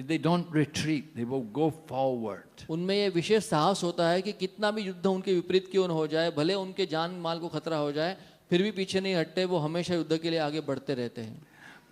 they don't retreat, they will go forward. उनमें ये विशेष साहस होता है कि कितना भी युद्ध उनके विपरीत क्यों न हो जाए, भले उनके जान माल को खतरा हो जाए, फिर भी पीछे नहीं हटते, वो हमेशा युद्ध के लिए आगे बढ़ते रहते हैं।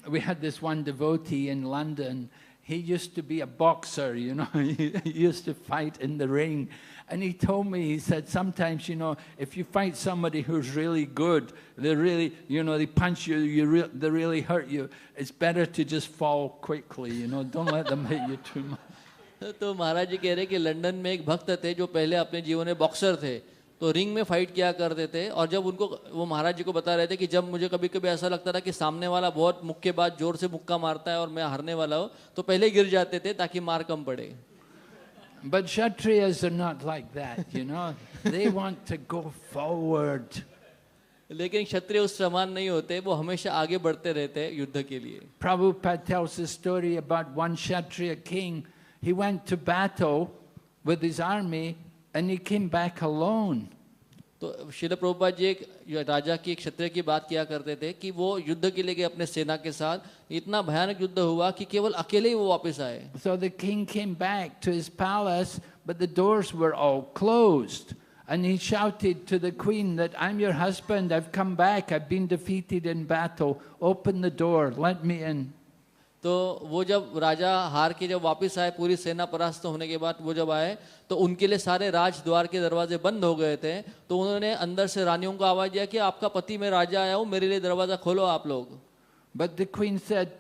We had this one devotee in London. He used to be a boxer, you know. He used to fight in the ring. And he told me, he said, sometimes, you know, if you fight somebody who's really good, they're really, you know, they punch you, they really hurt you, it's better to just fall quickly, you know, don't let them hit you too much. तो महाराज जी कह रहे कि London में एक भक्त थे जो पहले अपने जीवन में बॉक्सर थे, तो रिंग में फाइट किया करते थे, और जब उनको वो महाराज जी को बता रहे थे कि जब मुझे कभी कभी ऐसा लगता था कि सामने वाला बहुत मुक्केबाज जोर से मुक्का मारता है और मैं हारने वाला हूँ, तो पहले गिर जाते थे ताकि मार कम पड़े। But Kshatriyas are not like that, you know. They want to go forward. लेकिन क्षत्रिय उस समान नहीं होते, वो हमेशा आगे बढ़ते रहते हैं युद्ध के लिए। Prabhupada tells a story about one Kshatriya king. He went to battle with his army and he came back alone. तो श्रील प्रभुपाद जी एक राजा की क्षत्रिय की बात किया करते थे कि वो युद्ध के लिए गए अपने सेना के साथ, इतना भयानक युद्ध हुआ कि केवल अकेले ही वो वापस आए। So the king came back to his palace, but the doors were all closed. And he shouted to the queen that, I'm your husband, I've come back, I've been defeated in battle, open the door, let me in. तो वो जब राजा हार के जब वापस आए, पूरी सेना परास्त होने के बाद वो जब आए, तो उनके लिए सारे राजद्वार के दरवाजे बंद हो गए थे, तो उन्होंने अंदर से रानियों को आवाज दिया कि आपका पति मैं राजा आया हूँ, मेरे लिए दरवाजा खोलो आप लोग। But the queen said,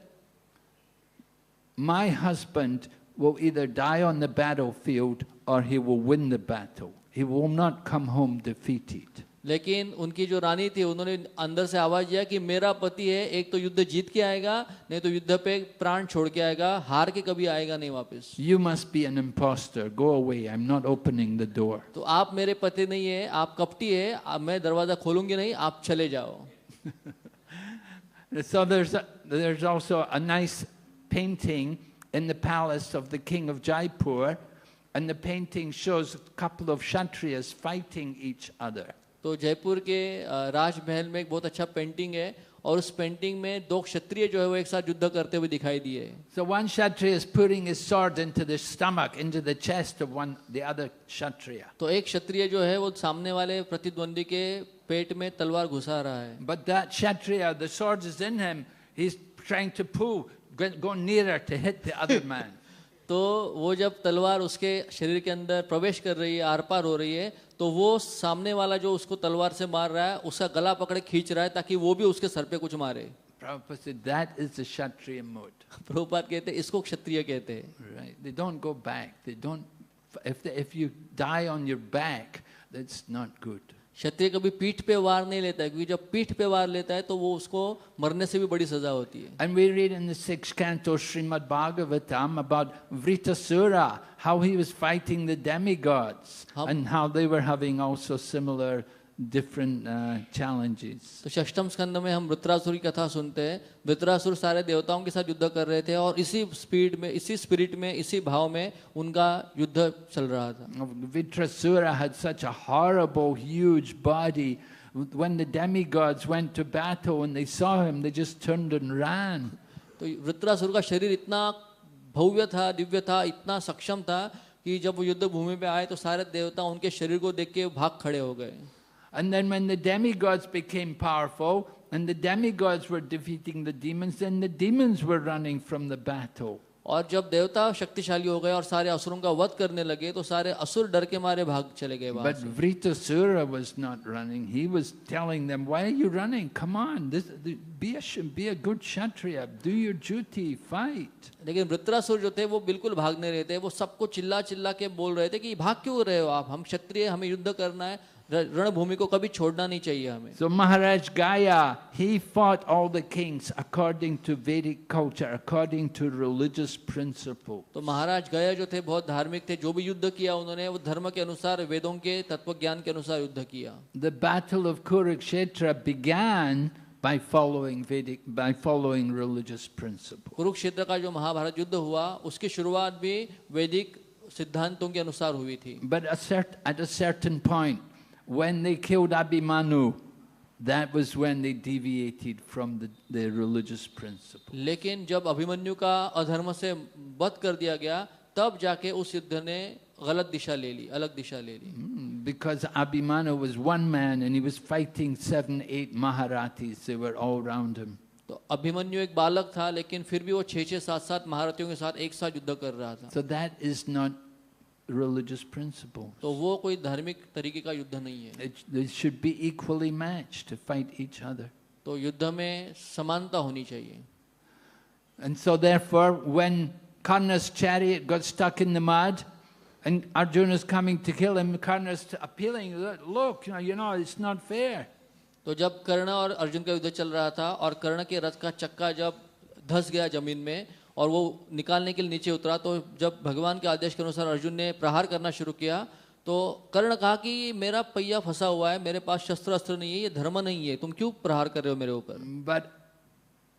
my husband will either die on the battlefield or he will win the battle. He will not come home defeated. लेकिन उनकी जो रानी थी उन्होंने अंदर से आवाज दिया कि मेरा पति है, एक तो युद्ध जीत के आएगा, नहीं तो युद्ध पे प्राण छोड़ के आएगा, हार के कभी आएगा नहीं वापस. You must be an imposter. Go away. I'm not opening the door. तो आप मेरे पति नहीं है, आप कपटी है, मैं दरवाजा खोलूंगी नहीं, आप चले जाओ. So there's also a nice painting in the palace of the king of Jaipur, and the painting shows a couple of Kshatriyas fighting each other. तो जयपुर के राजमहल में एक बहुत अच्छा पेंटिंग है और उस पेंटिंग में दो क्षत्रिय जो है वो एक साथ युद्ध करते हुए दिखाई दिए. So one Kshatriya is putting his sword into the stomach, into the chest of the other Kshatriya. तो एक क्षत्रिय जो है वो सामने वाले प्रतिद्वंदी के पेट में तलवार घुसा रहा है. But that Kshatriya, the sword is in him. He's trying to pull, go nearer to hit the other man. तो वो जब तलवार उसके शरीर के अंदर प्रवेश कर रही है, आर पार हो रही है, तो वो सामने वाला जो उसको तलवार से मार रहा है उसका गला पकड़े खींच रहा है ताकि वो भी उसके सर पे कुछ मारे. Prabhupada said that is the Kshatriya mode. Prabhupada कहते हैं इसको क्षत्रिय कहते हैं. Right? They don't go back. They don't. If you die on your back, that's not good. क्षत्रिय कभी पीठ पे वार नहीं लेता है, क्योंकि जब पीठ पे वार लेता है तो वो उसको मरने से भी बड़ी सजा होती है. And we read in the 6th canto Srimad Bhagavatam about Vritasura, how he was fighting the demigods and how they were having also similar different challenges. तो षष्ठम स्कंद में हम वृत्रासुर की कथा सुनते हैं. वृत्रासुर सारे देवताओं के साथ युद्ध कर रहे थे और इसी स्पीड में, इसी स्पिरिट में, इसी भाव में उनका युद्ध चल रहा था. Vritrasura had such a horrible, huge body. When the demigods went to battle and they saw him, they just turned and ran. तो वृत्रासुर का शरीर इतना भव्य था, दिव्य था, इतना सक्षम था कि जब वो युद्ध भूमि पे आए तो सारे देवता उनके शरीर को देख के भाग खड़े हो गए. And then when the demigods became powerful and the demigods were defeating the demons, then the demons were running from the battle. और जब देवता शक्तिशाली हो गए और सारे असुरों का वध करने लगे तो सारे असुर डर के मारे भाग चले गए. But Vritasura was not running. He was telling them, why are you running? Come on, be a good Kshatriya, do your duty, fight. लेकिन वृत्रासुर जो थे वो बिल्कुल भाग नहीं रहे थे. वो सबको चिल्ला चिल्ला के बोल रहे थे कि भाग क्यों रहे हो आप, हम क्षत्रिय, हमें युद्ध करना है, रणभूमि को कभी छोड़ना नहीं चाहिए हमें. So Maharaj Gaya, he fought all the kings according to Vedic culture, according to religious principle. तो महाराज गया जो थे बहुत धार्मिक थे. जो भी युद्ध किया उन्होंने वो धर्म के अनुसार, वेदों के तत्व ज्ञान के अनुसार युद्ध किया. The battle of Kurukshetra began by following religious principle. Kurukshetra का जो महाभारत युद्ध हुआ उसकी शुरुआत भी वैदिक सिद्धांतों के अनुसार हुई थी. But at a certain point, when they killed Abhimanyu, that was when they deviated from the religious principle. लेकिन जब अभिमन्यु का अधर्म से वध कर दिया गया तब जाके उस युद्ध ने गलत दिशा ले ली, अलग दिशा ले ली. Because Abhimanyu was one man and he was fighting 7-8 Maharathis. They were all around him. तो अभिमन्यु एक बालक था लेकिन फिर भी वो 6-7 महारथियों के साथ एक साथ युद्ध कर रहा था. So that is not religious principle. तो वो कोई धार्मिक तरीके का युद्ध नहीं है. They should be equally matched to fight each other. तो युद्ध में समानता होनी चाहिए. And so therefore, when Karna's chariot got stuck in the mud, and Arjuna is coming to kill him, Karna is appealing, look, it's not fair. तो जब कर्ण और अर्जुन का युद्ध चल रहा था और कर्ण के रथ का चक्का जब धंस गया जमीन में और वो निकालने के लिए नीचे उतरा, तो जब भगवान के आदेश के अनुसार अर्जुन ने प्रहार करना शुरू किया तो कर्ण कहा कि मेरा पहिया फंसा हुआ है, मेरे पास शस्त्र अस्त्र नहीं है, ये धर्म नहीं है, तुम क्यों प्रहार कर रहे हो मेरे ऊपर. But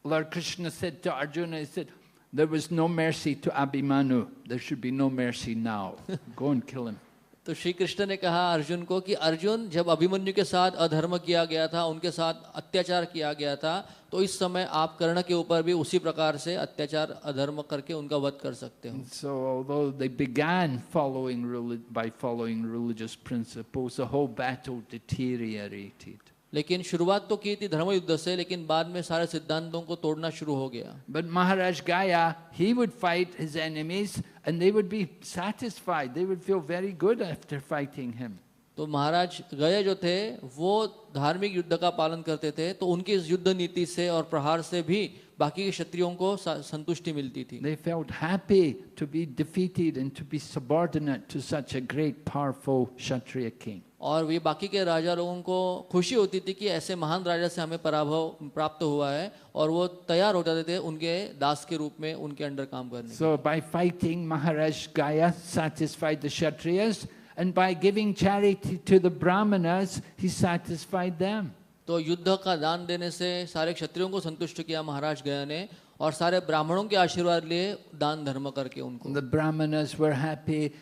Lord Krishna said to Arjuna, he said, there was no mercy to Abhimanyu. There should be no mercy now. Go and kill him. तो श्री कृष्ण ने कहा अर्जुन को कि अर्जुन, जब अभिमन्यु के साथ अधर्म किया गया था, उनके साथ अत्याचार किया गया था, तो इस समय आप कर्ण के ऊपर भी उसी प्रकार से अत्याचार अधर्म करके उनका वध कर सकते हो. So although they began by following religious principles, the whole battle deteriorated. लेकिन शुरुआत तो की थी धर्म युद्ध से, लेकिन बाद में सारे सिद्धांतों को तोड़ना शुरू हो गया. But Maharaj Gaya, he would fight his enemies and they would be satisfied. They would feel very good after fighting him. तो महाराज गए जो थे वो धार्मिक युद्ध का पालन करते थे, तो उनकी इस युद्ध नीति से और प्रहार से भी बाकी के क्षत्रियों को संतुष्टि मिलती थी। They felt happy to be defeated and to be subordinate to such a great, powerful Kshatriya king. और ये बाकी के राजा लोगों को खुशी होती थी कि ऐसे महान राजा से हमें पराभव प्राप्त हुआ है, और वो तैयार हो जाते थे उनके दास के रूप में उनके अंडर काम करने। So by fighting, Maharaj Gaya satisfied the Kshatriyas, and by giving charity to the Brahmanas, he satisfied them. तो युद्ध का दान देने से सारे क्षत्रियों को संतुष्ट किया महाराज गया ने, और सारे ब्राह्मणों के आशीर्वाद लिए दान धर्म करके उनको। The Brahmanas were happy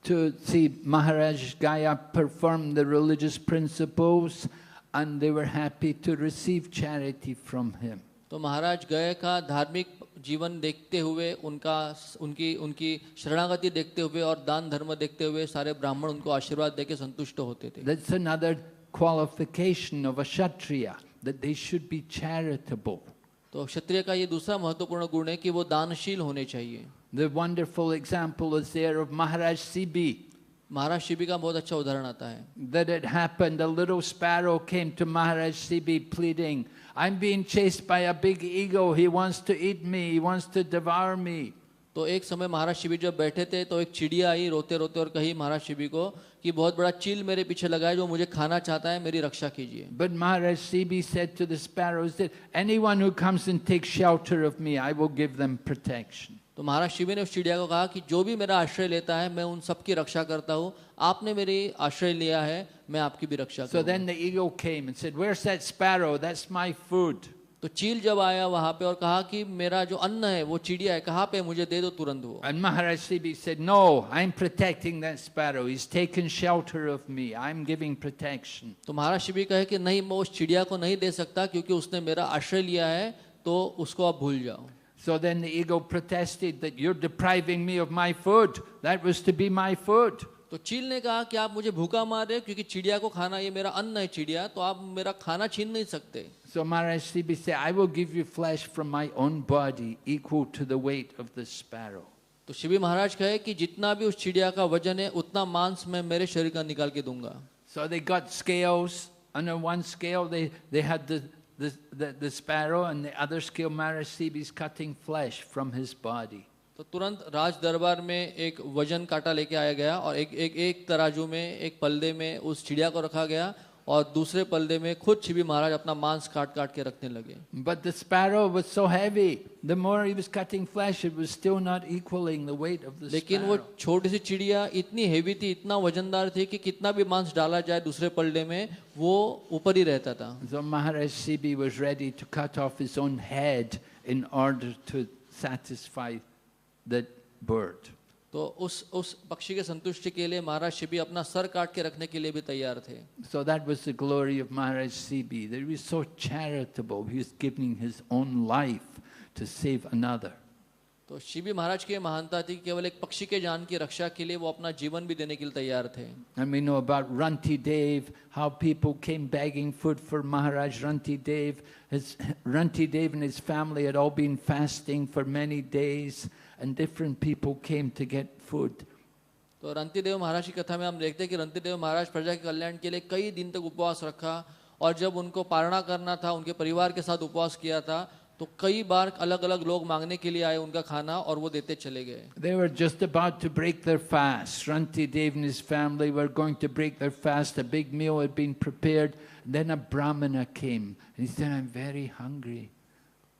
to see Maharaj Gaya perform the religious principles, and they were happy to receive charity from him. तो महाराज गए का धार्मिक जीवन देखते हुए, उनकी शरणागति देखते हुए और दान धर्म देखते हुए सारे ब्राह्मण उनको आशीर्वाद देके संतुष्ट होते थे। That's another qualification of a Kshatriya, that they should be charitable. तो क्षत्रिय का ये दूसरा महत्वपूर्ण गुण है कि वो दानशील होने चाहिए। The wonderful example is there of Maharaj Sibi. महाराज शिबी का बहुत अच्छा उदाहरण आता है। That it happened, a little sparrow came to Maharaj Sibi pleading, I'm being chased by a big eagle, he wants to eat me, he wants to devour me. तो एक समय महाराज शिबी जब बैठे थे तो एक चिड़िया आई रोते रोते और कही महाराज शिबी को कि बहुत बड़ा चील मेरे पीछे लगा है जो मुझे खाना चाहता है, मेरी रक्षा कीजिए। But Maharaj Sibi said to the sparrows that anyone who comes and takes shelter of me, I will give them protection. तो महाराज शिबी ने उस चिड़िया को कहा कि जो भी मेरा आश्रय लेता है मैं उन सबकी रक्षा करता हूँ, आपने मेरी आश्रय लिया है मैं आपकी भी रक्षा So करूँगा। then the eagle came and said, where's that sparrow? That's my food. तो चील जब आया वहां पे और कहा कि मेरा जो अन्न है वो चिड़िया है, कहाँ पे, मुझे दे दो तुरंत वो। And Maharaj Sibi said, no, I'm protecting that sparrow. He's taken shelter of me. I'm giving protection. तो महाराज शिबी कहे कि नहीं, मैं उस चिड़िया को नहीं दे सकता क्योंकि उसने मेरा आश्रय लिया है, तो उसको आप भूल जाओ। So then the eagle protested that you're depriving me of my food. That was to be my food. तो चील ने कहा कि आप मुझे भूखा मार रहे हो क्योंकि चिड़िया को खाना, ये मेरा अन्न है चिड़िया, तो आप मेरा खाना छीन नहीं सकते। So Maharaj Sibi said, I will give you flesh from my own body equal to the weight of the sparrow. तो शिबी महाराज कहे कि जितना भी उस चिड़िया का वजन है उतना मांस मैं मेरे शरीर का निकाल के दूंगा। So they got scales, and on one scale they had the sparrow, and the other scale Maharaj Sibi is cutting flesh from his body. तो तुरंत राज दरबार में एक वजन काटा लेके आया गया और एक तराजू में, एक पल्ले में उस चिड़िया को रखा गया और दूसरे पल्ले में खुद शिबी महाराज अपना मांस काट काट के रखने लगे। But the sparrow was so heavy. The more he was cutting flesh, it was still not equaling the weight of the लेकिन वो sparrow. छोटी सी चिड़िया इतनी हेवी थी, इतना वजनदार थी कि कितना भी मांस डाला जाए दूसरे पल्ले में वो ऊपर ही रहता था। So Maharaj Sibi was ready to cut off his own head in order to satisfy that bird. तो उस पक्षी के संतुष्टि के लिए महाराज शिबी अपना सर काट के रखने के लिए भी तैयार थे। So that was the glory of Maharaj Sibi, that he was so charitable. He was giving his own life to save another. तो शिबी महाराज की महानता थी कि केवल एक पक्षी के जान की रक्षा के लिए वो अपना जीवन भी देने के लिए तैयार थे। And we know about Ranti Dev, how people came begging food for Maharaj Ranti Dev. Ranti Dev and his family had all been fasting for many days, and different people came to get food. तो रंतिदेव महाराज की कथा में हम देखते हैं कि रंतिदेव महाराज प्रजा के कल्याण के लिए कई दिन तक उपवास रखा, और जब उनको पारणा करना था, उनके परिवार के साथ उपवास किया था, तो कई बार अलग अलग लोग मांगने के लिए आए उनका खाना और वो देते चले गए। They were just about to break their fast. Ranti Dev and his family were going to break their fast. A big meal had been prepared. Then a Brahmana came and he said, I'm very hungry.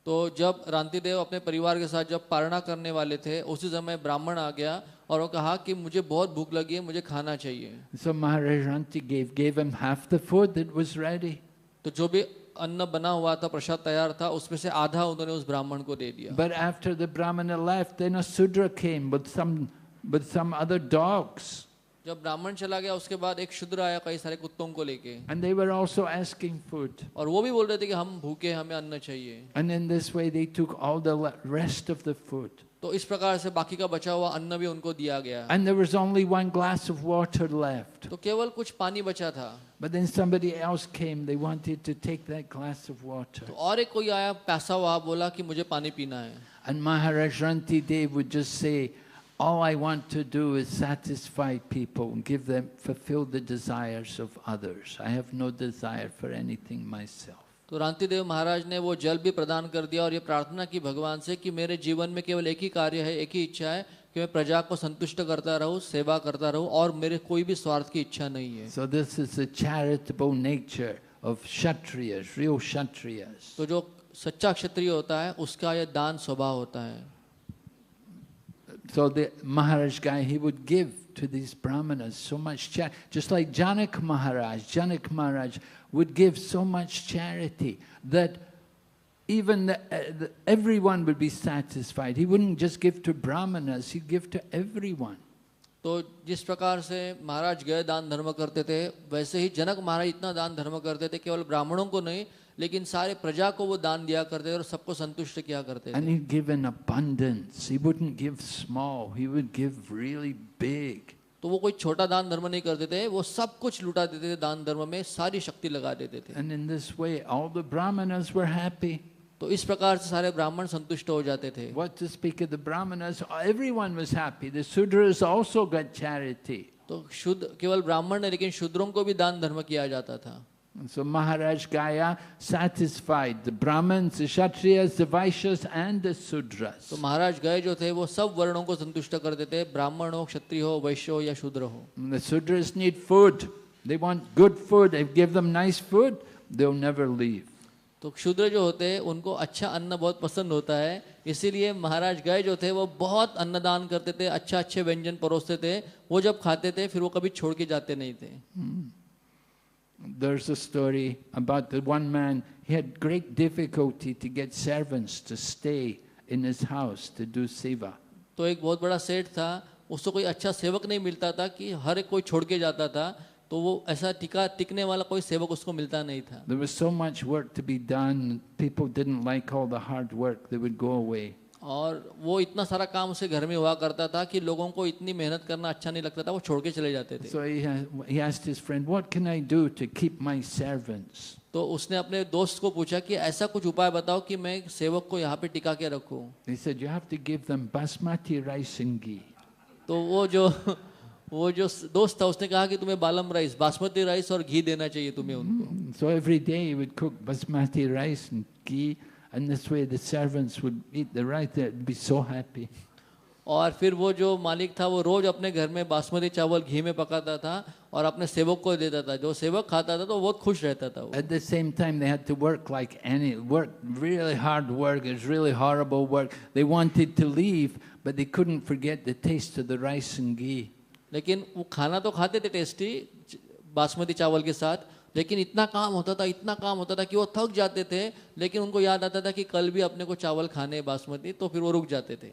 तो जब रांतिदेव अपने परिवार के साथ जब पारणा करने वाले थे, उसी समय ब्राह्मण आ गया और वो कहा कि मुझे बहुत भूख लगी है, मुझे खाना चाहिए। So Maharaj Ranti gave him half the food that was ready. तो जो भी अन्न बना हुआ था, प्रसाद तैयार था, उसमें से आधा उन्होंने उस ब्राह्मण को दे दिया। But after the Brahmana left, then a Sudra came with some other dogs. जब ब्राह्मण चला गया उसके बाद एक शूद्र आया कई सारे कुत्तों को लेके, And they were also asking food. और वो भी बोल रहे थे कि हम भूखे, हमें अन्न चाहिए। And in this way they took all the rest of the food. तो इस प्रकार से बाकी का बचा हुआ अन्न भी उनको दिया गया। And there was only one glass of water left. तो केवल कुछ पानी बचा था। But then somebody else came, they wanted to take that glass of water. तो और एक कोई आया प्यासा हुआ, बोला कि मुझे पानी पीना है। And Maharaj Ranti Dev would just say, all I want to do is satisfy people and give them, fulfill the desires of others. I have no desire for anything myself. तो रांतिदेव महाराज ने वो जल भी प्रदान कर दिया और ये प्रार्थना की भगवान से कि मेरे जीवन में केवल एक ही कार्य है, एक ही इच्छा है कि मैं प्रजा को संतुष्ट करता रहूं, सेवा करता रहूं और मेरे कोई भी स्वार्थ की इच्छा नहीं है. So this is the charitable nature of Kshatriyas, real Kshatriyas. तो जो सच्चा क्षत्रिय होता है उसका ये दान स्वभाव होता है. So the Maharaj guy, he would give to these brahmanas so much charity, just like Janak Maharaj would give so much charity that even everyone would be satisfied. He wouldn't just give to brahmanas, he'd give to everyone. तो जिस प्रकार से महाराज गए दान धर्म करते थे, वैसे ही जनक महाराज इतना दान धर्म करते थे, केवल ब्राह्मणों को नहीं लेकिन सारे प्रजा को वो दान दिया करते थे और सबको संतुष्ट किया करते थे. And he'd give in abundance. He wouldn't give small, he would give really big. तो वो कोई छोटा दान धर्म नहीं करते थे, वो सब कुछ लुटा देते थे, दान धर्म में सारी शक्ति लगा देते थे. And in this way all the brahmanas were happy. तो इस प्रकार से सारे ब्राह्मण संतुष्ट हो जाते थे. What to speak of the brahmanas, everyone was happy. The Sudras also got charity. तो शुद्ध केवल ब्राह्मण नहीं लेकिन शूद्रों को भी दान धर्म किया जाता था. And so Maharaj Gaya satisfied the Brahmins, the Kshatriyas, the Vaishyas and the Sudras. तो महाराज गए जो थे वो सब वर्णों को संतुष्ट कर देते, ब्राह्मण हो, क्षत्रिय हो, वैश्य हो या शूद्र हो. And the Sudras need food. They want good food. If you give them nice food, they'll never leave. तो शूद्र जो होते हैं उनको अच्छा अन्न बहुत पसंद होता है, इसीलिए महाराज गए जो थे वो बहुत अन्नदान करते थे, अच्छा अच्छे व्यंजन परोसते थे. वो जब खाते थे फिर वो कभी छोड़ के जाते नहीं थे. There's a story about the one man, he had great difficulty to get servants to stay in his house to do seva. तो एक बहुत बड़ा सेठ था, उसको कोई अच्छा सेवक नहीं मिलता था कि हर एक कोई छोड़ के जाता था, तो वो ऐसा टिकने वाला कोई सेवक उसको मिलता नहीं था. There was so much work to be done, people didn't like all the hard work, they would go away. और वो इतना सारा काम उसे घर में हुआ करता था कि लोगों को इतनी मेहनत करना अच्छा नहीं लगता था, वो छोड़ के चले जाते थे. So he asked his friend, what can I do to keep my servants? तो उसने अपने दोस्त को पूछा कि ऐसा कुछ उपाय बताओ कि मैं सेवक को यहाँ पे टिका के रखूं. He said, you have to give them basmati rice and ghee. तो वो जो दोस्त था उसने कहा कि तुम्हें बालम राइस, बासमती राइस और घी देना चाहिए तुम्हें उनको. So every day he would cook basmati rice and ghee, and this way the servants would eat the rice, they'd be so happy. और फिर वो जो मालिक था वो रोज अपने घर में बासमती चावल घी में पकाता था और अपने सेवक को देता था. जो सेवक खाता था तो बहुत खुश रहता था. At the same time they had to work really hard work, it's really horrible work. They wanted to leave, but they couldn't forget the taste of the rice and ghee. लेकिन वो खाना तो खाते थे टेस्टी बासमती चावल के साथ, लेकिन इतना काम होता था कि वो थक जाते थे, लेकिन उनको याद आता था कि कल भी अपने को चावल खाने बासमती, तो फिर वो रुक जाते थे.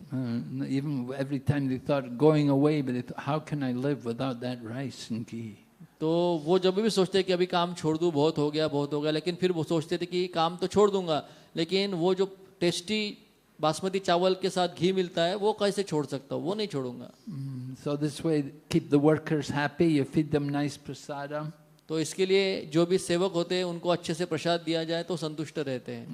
Even every time they thought going away, but they thought, how can I live without that rice and ghee? तो वो जब भी सोचते कि अभी काम छोड़ दूं, बहुत हो गया, लेकिन फिर वो सोचते थे कि काम तो छोड़ दूंगा, लेकिन वो जो टेस्टी बासमती चावल के साथ घी मिलता है वो कैसे छोड़ सकता हूँ, वो नहीं छोड़ूंगा. So this way keep the workers happy, you feed them nice prasadam. तो इसके लिए जो भी सेवक होते हैं उनको अच्छे से प्रसाद दिया जाए तो संतुष्ट रहते हैं.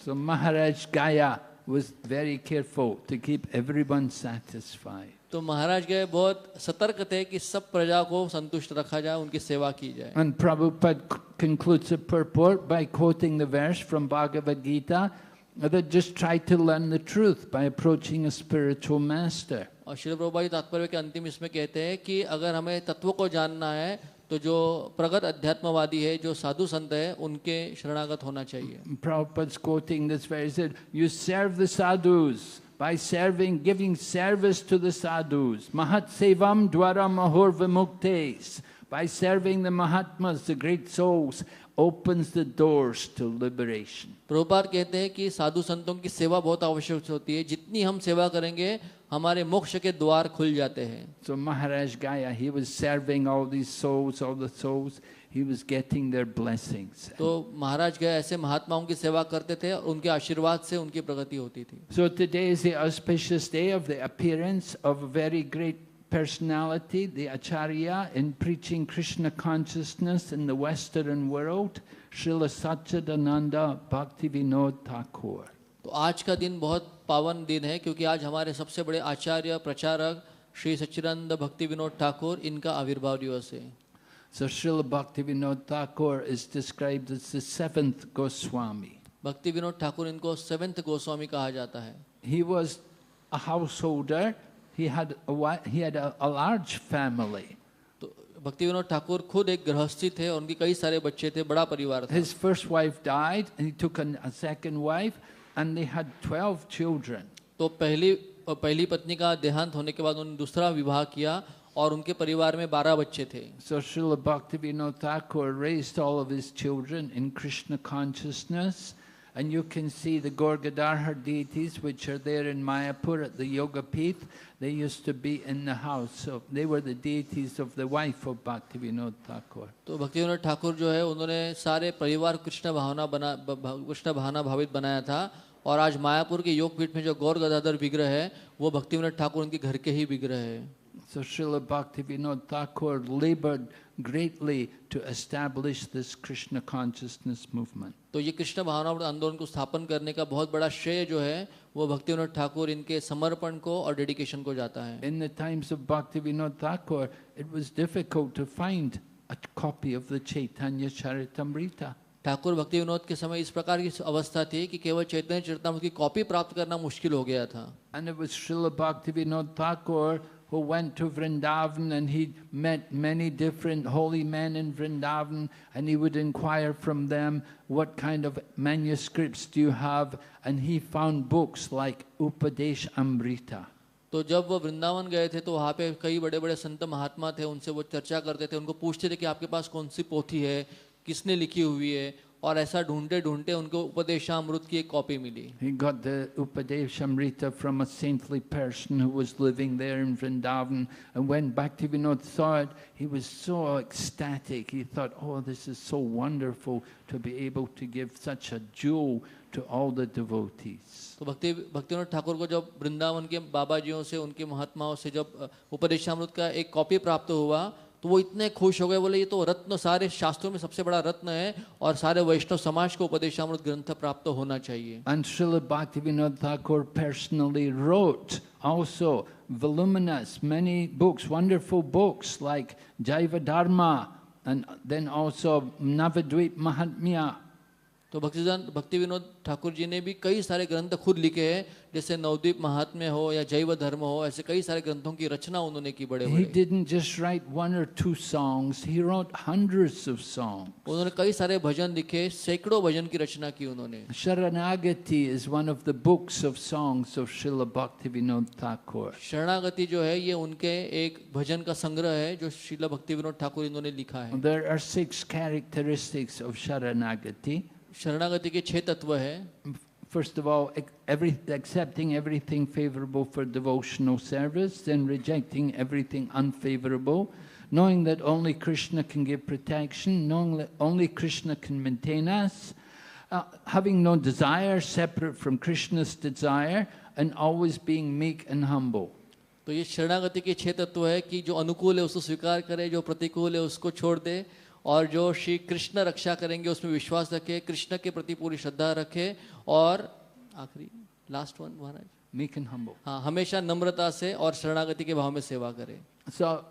So Maharaj Gaya was very careful to keep everyone satisfied. तो महाराज गए बहुत सतर्क थे कि सब प्रजा को संतुष्ट रखा जाए, उनकी सेवा की जाए. And Prabhupada concludes the purport by quoting the verse from Bhagavad Gita that just try to learn the truth by approaching a spiritual master. और श्रील प्रभुपाद तात्पर्य के अंतिम इसमें कहते हैं कि अगर हमें तत्व को जानना है तो जो प्रगत अध्यात्मवादी है, जो साधु संत है, उनके शरणागत होना चाहिए. Prabhupada's quoting this verse, said, you serve the sadhus by giving service to the sadhus. Mahat sevam dwara mahor vimuktes. By serving the Mahatmas, the great souls, opens the doors to liberation. Prabhupada कहते हैं कि साधु संतों की सेवा बहुत आवश्यक होती है, जितनी हम सेवा करेंगे हमारे मोक्ष के द्वार खुल जाते हैं. So Maharaj Gaya, he was serving all these souls, all the souls, he was getting their blessings. तो महाराज गए ऐसे महात्माओं की सेवा करते थे और उनके आशीर्वाद से उनकी प्रगति होती थी. So today is the auspicious day of the appearance of a very great personality, the Acharya, in preaching Krishna consciousness in the Western world, Srila Satchidananda Bhaktivinoda Thakur. तो आज का दिन बहुत पावन दिन है क्योंकि आज हमारे सबसे बड़े आचार्य प्रचारक श्री सच्चिदानंद भक्ति विनोद ठाकुर इनका आविर्भाव दिवस है। So Srila Bhaktivinoda Thakur is described as the seventh Goswami. भक्ति विनोद ठाकुर इनको 7th गोस्वामी कहा जाता है। He was a householder. He had a large family. तो भक्ति विनोद ठाकुर खुद एक गृहस्थी थे और उनके कई सारे बच्चे थे, बड़ा परिवार था। His first wife died, and he took a second wife, and they had 12 children. तो पहली पत्नी का देहांत होने के बाद उन्होंने दूसरा विवाह किया और उनके परिवार में 12 बच्चे थे। So Srila Bhaktivinoda Thakur raised all of his children in Krishna consciousness, and you can see the Gaur Gadadhar deities which are there in Mayapur at the Yoga Pith. They used to be in the house, so they were the deities of the wife of Bhaktivinoda Thakur. तो भक्ति विनोद ठाकुर जो है उन्होंने सारे परिवार कृष्ण भावना भावित बनाया था और आज मायापुर के योग पीठ में जो गौर गदाधर विग्रह है वो भक्ति विनोद ठाकुर उनके घर के ही विग्रह है। So Srila Bhaktivinoda Thakur labored greatly to establish this Krishna consciousness movement. तो ये कृष्ण भावना आंदोलन को स्थापन करने का बहुत बड़ा श्रेय जो है वो भक्ति विनोद ठाकुर इनके समर्पण को और डेडिकेशन को जाता है। In the times of Bhaktivinoda Thakur, it was difficult to find a copy of the Chaitanya Charitamrita. Thakur भक्ति विनोद के समय इस प्रकार की अवस्था थी कि केवल चैतन्य चरितामृत की कॉपी प्राप्त करना मुश्किल हो गया था। And it was Srila Bhaktivinoda Thakur who went to Vrindavan, and he met many different holy men in Vrindavan, and he would inquire from them, what kind of manuscripts do you have? And he found books like Upadesh Amrita. तो जब वो वृंदावन गए थे तो वहाँ पे कई बड़े बड़े संत महात्मा थे, उनसे वो चर्चा करते थे, उनको पूछते थे कि आपके पास कौन सी पोथी है, किसने लिखी हुई है, और ऐसा ढूंढते ढूंढते उनको उपदेशामृत की एक कॉपी मिली। He got the Upadeshamrita from a saintly person who was living there in Vrindavan, and when Bhaktivinoda saw it, he was so ecstatic. He thought, oh, this is so wonderful to be able to give such a jewel to all the devotees. तो भक्तिविनोद ठाकुर को जब वृंदावन के बाबा जियों से, उनके महात्माओं से जब उपदेशामृत का एक कॉपी प्राप्त हुआ तो वो इतने खुश हो गए, बोले ये तो रत्न, सारे शास्त्रों में सबसे बड़ा रत्न है और सारे वैष्णव समाज को उपदेशामृत ग्रंथ प्राप्त होना चाहिए। And Srila Bhaktivinoda Thakur personally wrote also voluminous many books, wonderful books like Jaiva Dharma, and then also Navadvip Mahatmya. तो भक्ति विनोद ठाकुर जी ने भी कई सारे ग्रंथ खुद लिखे हैं, जैसे नवद्वीप महात्म्य हो या जैव धर्म हो, ऐसे कई सारे ग्रंथों की रचना उन्होंने की बड़े बड़े। He didn't just write one or two songs, he wrote hundreds of songs. उन्होंने कई सारे भजन लिखे, सैकड़ों भजन की रचना की उन्होंने। Sharanagati is one of the books of songs of Srila Bhaktivinoda Thakur. शरणागति जो है ये उनके एक भजन का संग्रह है जो श्रील भक्ति विनोद ठाकुर इन्होंने लिखा है। There are 6 characteristics of Sharanagati. शरणागति के 6 तत्व है। First of all, accepting everything favorable for devotional service, then rejecting everything unfavorable, knowing that only Krishna can give protection, knowing that only Krishna can maintain us, having no desire separate from Krishna's desire, and always being meek and humble. तो ये शरणागति के 6 तत्व है कि जो अनुकूल है उसको स्वीकार करे, जो प्रतिकूल है उसको छोड़ दे, और जो श्री कृष्ण रक्षा करेंगे उसमें विश्वास रखे, कृष्ण के प्रति पूरी श्रद्धा रखे, और आखिरी last one Maharaj, Meek and humble. हाँ, हमेशा नम्रता से और शरणागति के भाव में सेवा करे। So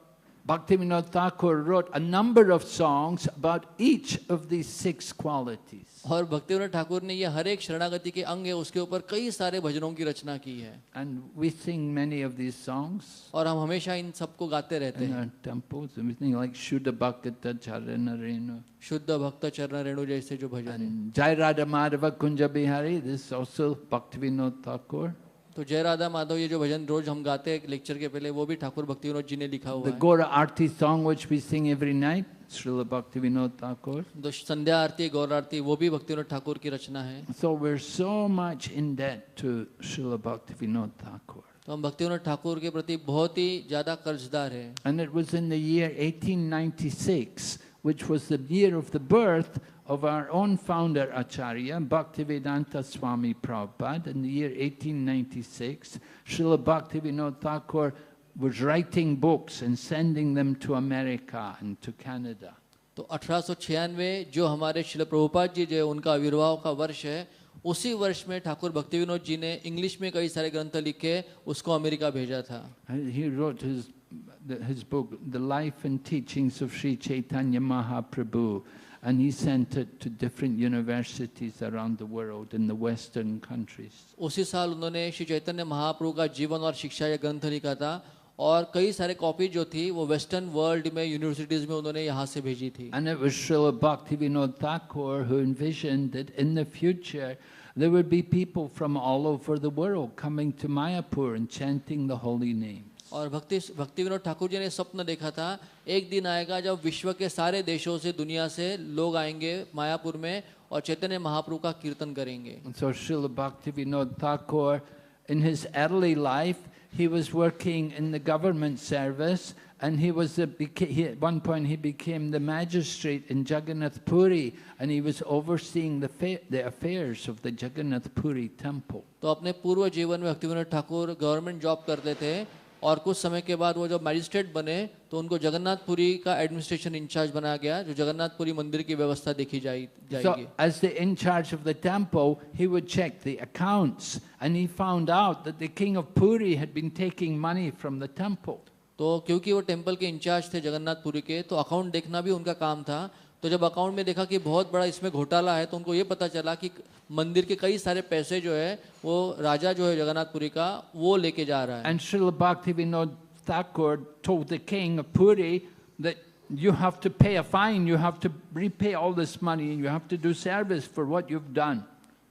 Bhaktivinoda Thakur wrote a number of songs about each of these 6 qualities. और भक्तिविनोद ठाकुर ने ये हर एक शरणागति के अंग है उसके ऊपर कई सारे भजनों की रचना की है। And we sing many of these songs और हम हमेशा इन सबको गाते रहते in हैं। our temples, and we sing like Shuddha Bhakta Charana Renu. शुद्ध भक्त चरण रेणु जैसे जो भजन है। And Jai Radha Madhava Kunja Bihari, this is also Bhaktivinoda Thakur. तो जय राधा माधव ये जो भजन रोज हम गाते हैं लेक्चर के पहले, वो भी ठाकुर भक्तिविनोद जी ने लिखा हुआ The है। Gora Arti song which we sing every night, Srila Bhaktivinoda Thakur. तो संध्या आरती, गौर आरती, वो भी भक्तिविनोद ठाकुर की रचना है। So we're so much in debt to Srila Bhaktivinoda Thakur. तो हम भक्तिविनोद ठाकुर के प्रति बहुत ही ज्यादा कर्जदार हैं। And it was in the year 1896, which was the year of the birth of our own founder Acharya, Bhaktivedanta Swami Prabhupada. In the year 1896, Srila Bhaktivinoda Thakur was writing books and sending them to America and to Canada. तो 1896 जो हमारे श्रील प्रभुपाद जी जो उनका आविर्भाव का वर्ष है, उसी वर्ष में ठाकुर भक्ति विनोद जी ने इंग्लिश में कई सारे ग्रंथ लिखे, उसको अमेरिका भेजा था। He wrote his book, The Life and Teachings of Sri Chaitanya Mahaprabhu, and he sent it to different universities around the world in the Western countries. उसी साल उन्होंने श्री चैतन्य महाप्रभु का जीवन और शिक्षा यह ग्रंथ लिखा था, और कई सारे कॉपी जो थी वो वेस्टर्न वर्ल्ड में यूनिवर्सिटीज में उन्होंने यहाँ से भेजी थी। And it was Srila Bhaktivinoda Thakur who envisioned that in the future there would be people from all over the world coming to Mayapur and chanting the holy names. और भक्ति विनोद ठाकुर जी ने स्वप्न देखा था, एक दिन आएगा जब विश्व के सारे देशों से, दुनिया से लोग आएंगे मायापुर में और चैतन्य महाप्रभु का कीर्तन करेंगे। And so Srila Bhaktivinoda Thakur, in his early life, he was working in the government service, and at one point he became the magistrate in Jagannath Puri, and he was overseeing the affairs of the Jagannath Puri temple. तो अपने पूर्व जीवन में भक्ति Vinod Thakur government job करते थे, और कुछ समय के बाद वो जब मैजिस्ट्रेट बने तो उनको जगन्नाथपुरी का एडमिनिस्ट्रेशन इंचार्ज बनाया गया, जो जगन्नाथपुरी मंदिर की व्यवस्था देखी जाएगी। So as the in charge of the temple, he would check the accounts, and he found out that the king of Puri had been taking money from the temple. तो क्योंकि वो टेम्पल के इंचार्ज थे जगन्नाथपुरी के, तो account देखना भी उनका काम था। तो जब अकाउंट में देखा कि बहुत बड़ा इसमें घोटाला है, तो उनको ये पता चला कि मंदिर के कई सारे पैसे जो है वो राजा जो है जगन्नाथपुरी का वो लेके जा रहा है। And Srila Bhaktivinoda Thakur told the king of Puri that you have to pay a fine, you have to repay all this money, and you have to do service for what you've done.